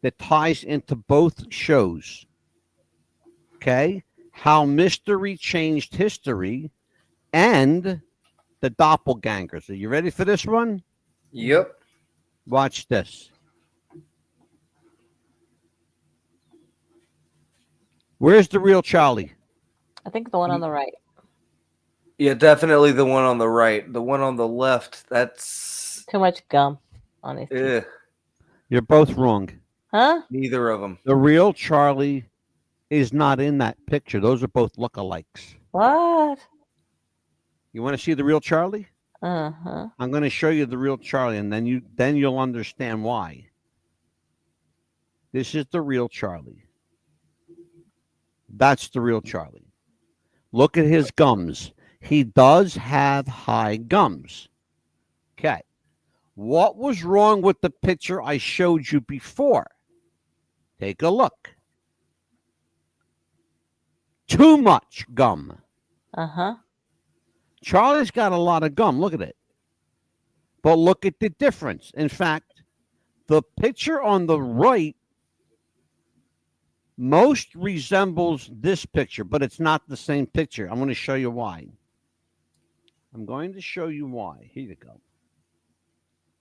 that ties into both shows. Okay? How Mystery Changed History and the Doppelgangers. Are you ready for this one? Yep. Watch this. Where's the real Charlie? I think the one on the right. Yeah, definitely the one on the right. The one on the left, that's too much gum on his teeth. You're both wrong. Huh? Neither of them. The real Charlie is not in that picture. Those are both lookalikes. What? You want to see the real Charlie? Uh-huh. I'm going to show you the real Charlie, and then you'll understand why. This is the real Charlie. That's the real Charlie. Look at his gums. He does have high gums. Okay. What was wrong with the picture I showed you before? Take a look. Too much gum. Uh-huh. Charlie's got a lot of gum. Look at it. But look at the difference. In fact, the picture on the right most resembles this picture, but it's not the same picture. I'm going to show you why. I'm going to show you why. Here you go.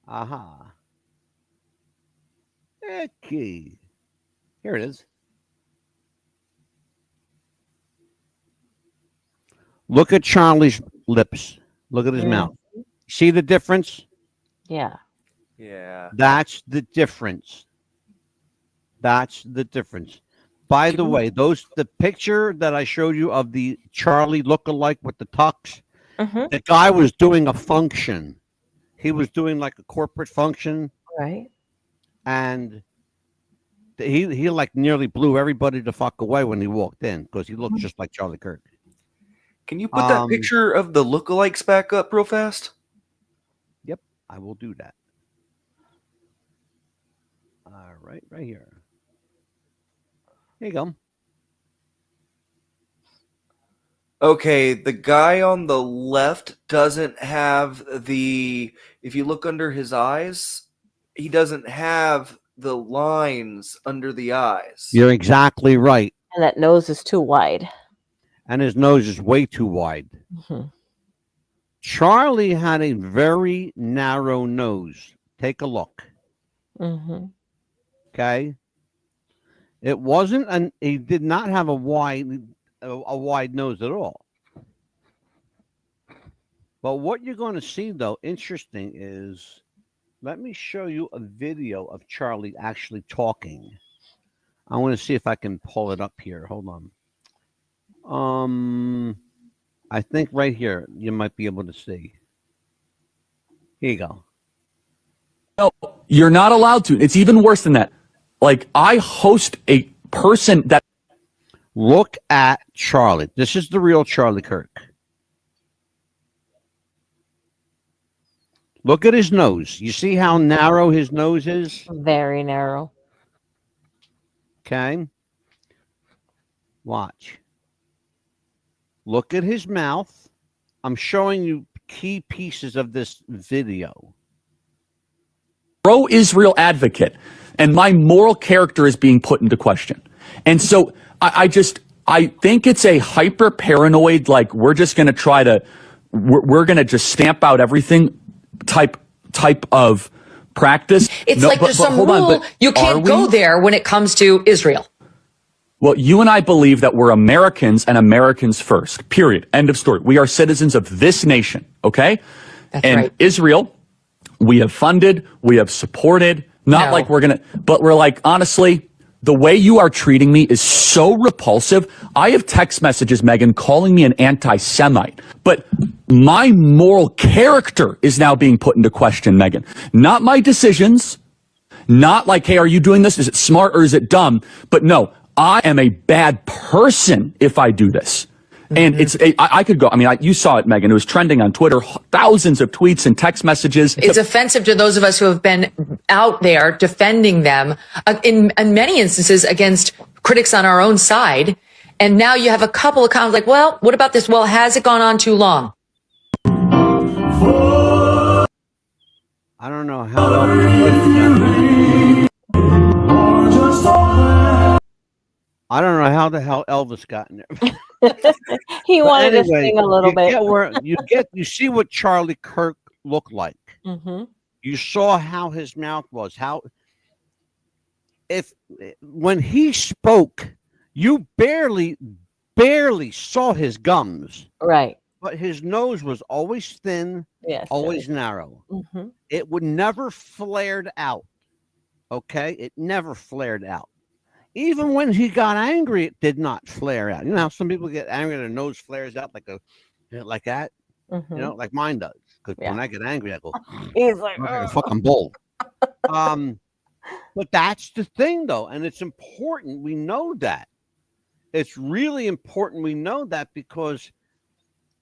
Aha. Okay. Here it is. Look at Charlie's lips. Look at his mouth. See the difference? Yeah. Yeah. That's the difference. That's the difference. By the way, the picture that I showed you of the Charlie lookalike with the tux, the guy was doing a function. He was doing like a corporate function. Right. And he like nearly blew everybody the fuck away when he walked in because he looked just like Charlie Kirk. Can you put that picture of the lookalikes back up real fast? Yep, I will do that. All right, right here. There you go. Okay, the guy on the left doesn't have if you look under his eyes, he doesn't have the lines under the eyes. You're exactly right. And that nose is too wide. And his nose is way too wide. Charlie had a very narrow nose. Take a look. Okay. It wasn't he did not have a wide nose at all. But what you're going to see, though, interesting is, let me show you a video of Charlie actually talking. I want to see if I can pull it up here. Hold on. I think right here you might be able to see. Here you go. No, you're not allowed to. It's even worse than that. Like, I host a person that. Look at Charlie. This is the real Charlie Kirk. Look at his nose. You see how narrow his nose is? Very narrow. Okay. Watch. Look at his mouth. I'm showing you key pieces of this video. Pro-Israel advocate, and my moral character is being put into question. And so I think it's a hyper paranoid, like we're just going to try to, we're going to just stamp out everything type of practice. It's like there's some rule you can't go there when it comes to Israel. Well, you and I believe that we're Americans and Americans first, period. End of story. We are citizens of this nation, okay? That's and right. Israel, we have funded, we have supported, not like we're going to, but we're like, honestly, the way you are treating me is so repulsive. I have text messages, Megan, calling me an anti-Semite. But my moral character is now being put into question, Megan. Not my decisions. Not like, hey, are you doing this? Is it smart or is it dumb? But no, I am a bad person if I do this. And I could go, I mean, you saw it, Megan. It was trending on Twitter, thousands of tweets and text messages. It's offensive to those of us who have been out there defending them in many instances against critics on our own side. And now you have a couple of comments like, well, what about this? Well, has it gone on too long? I don't know how. I don't know how the hell Elvis got in there. He wanted to sing a little bit. You see what Charlie Kirk looked like. Mm-hmm. You saw how his mouth was. When he spoke, you barely saw his gums. Right. But his nose was always thin, always narrow. Mm-hmm. It would never flared out. Okay? It never flared out. Even when he got angry, it did not flare out. You know how some people get angry and their nose flares out like that? Mm-hmm. You know, like mine does. Because when I get angry, I go, he's like a fucking bull. But that's the thing, though. And it's important we know that. It's really important we know that because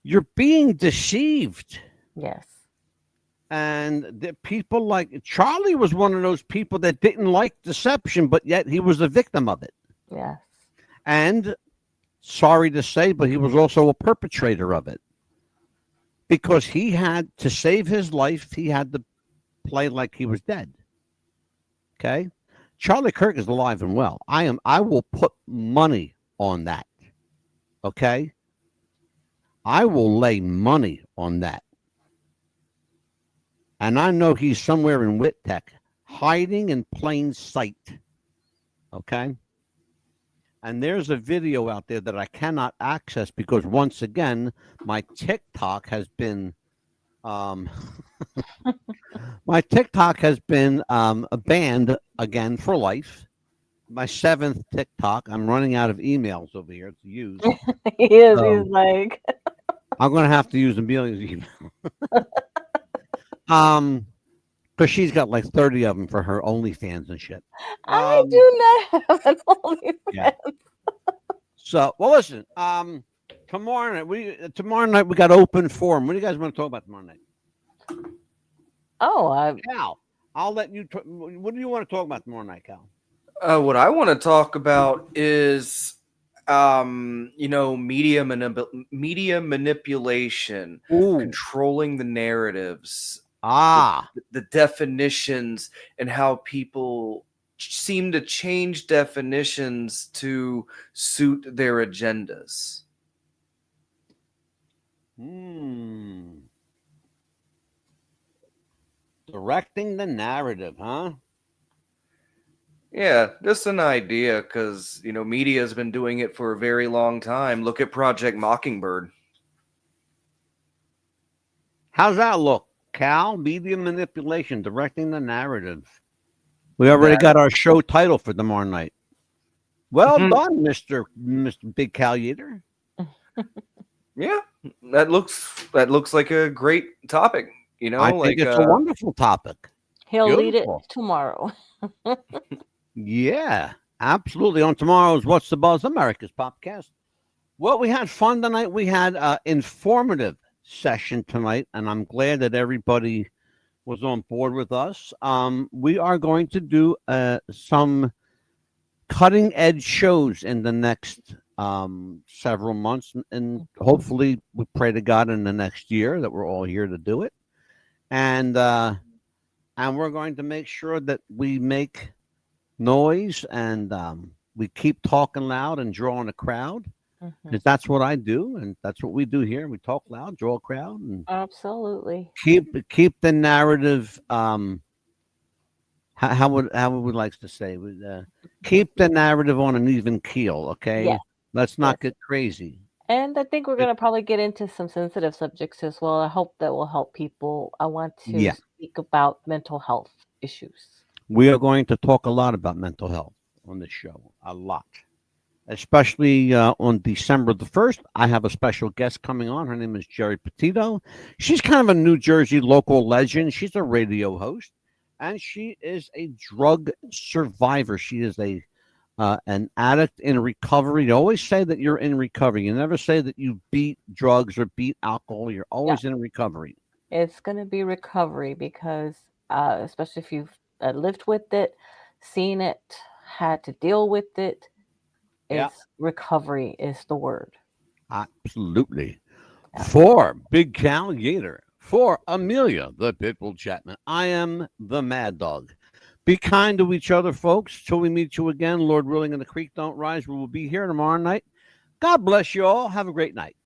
you're being deceived. Yes. And the people like Charlie was one of those people that didn't like deception, but yet he was a victim of it. Yes. And sorry to say, but he was also a perpetrator of it. Because he had to save his life, he had to play like he was dead. Okay? Charlie Kirk is alive and well. I will put money on that. Okay? I will lay money on that. And I know he's somewhere in Wittech, hiding in plain sight. Okay? And there's a video out there that I cannot access because, once again, my TikTok has been banned again for life. My 7th TikTok. I'm running out of emails over here to use. He is. He's like... I'm going to have to use Amelia's email. Because she's got like 30 of them for her OnlyFans and shit. I do not have an OnlyFans. Yeah. So, well, listen. Tomorrow night we got open forum. What do you guys want to talk about tomorrow night? Cal, I'll let you. What do you want to talk about tomorrow night, Cal? What I want to talk about is, media manipulation, controlling the narratives. The definitions and how people seem to change definitions to suit their agendas. Directing the narrative, huh? Yeah, just an idea because, media has been doing it for a very long time. Look at Project Mockingbird. How's that look, Cal? Media manipulation, directing the narrative. We already got our show title for tomorrow night. Well done, Mr. Big Cal Yeater. Yeah, that looks like a great topic. You know, I think it's a wonderful topic. He'll lead it tomorrow. Yeah, absolutely. On tomorrow's What's the Buzz, America's Popcast. Well, we had fun tonight. We had an informative session tonight, and I'm glad that everybody was on board with us. We are going to do some cutting edge shows in the next several months, and hopefully we pray to God in the next year that we're all here to do it. And we're going to make sure that we make noise and we keep talking loud and drawing a crowd. Because that's what I do, and that's what we do here. We talk loud, draw a crowd, and absolutely keep the narrative. How would we like to say? Keep the narrative on an even keel. Okay, yes. Let's not get crazy. And I think we're going to probably get into some sensitive subjects as well. I hope that will help people. I want to speak about mental health issues. We are going to talk a lot about mental health on this show. A lot. Especially on December the 1st, I have a special guest coming on. Her name is Jerry Petito. She's kind of a New Jersey local legend. She's a radio host, and she is a drug survivor. She is an addict in recovery. You always say that you're in recovery. You never say that you beat drugs or beat alcohol. You're always in recovery. It's going to be recovery because, especially if you've lived with it, seen it, had to deal with it, recovery is the word. Absolutely. For Big Cal Yeater, for Amelia, the Pitbull Chapman, I am the Mad Dog. Be kind to each other, folks. Till we meet you again, Lord willing, and the creek don't rise. We will be here tomorrow night. God bless you all. Have a great night.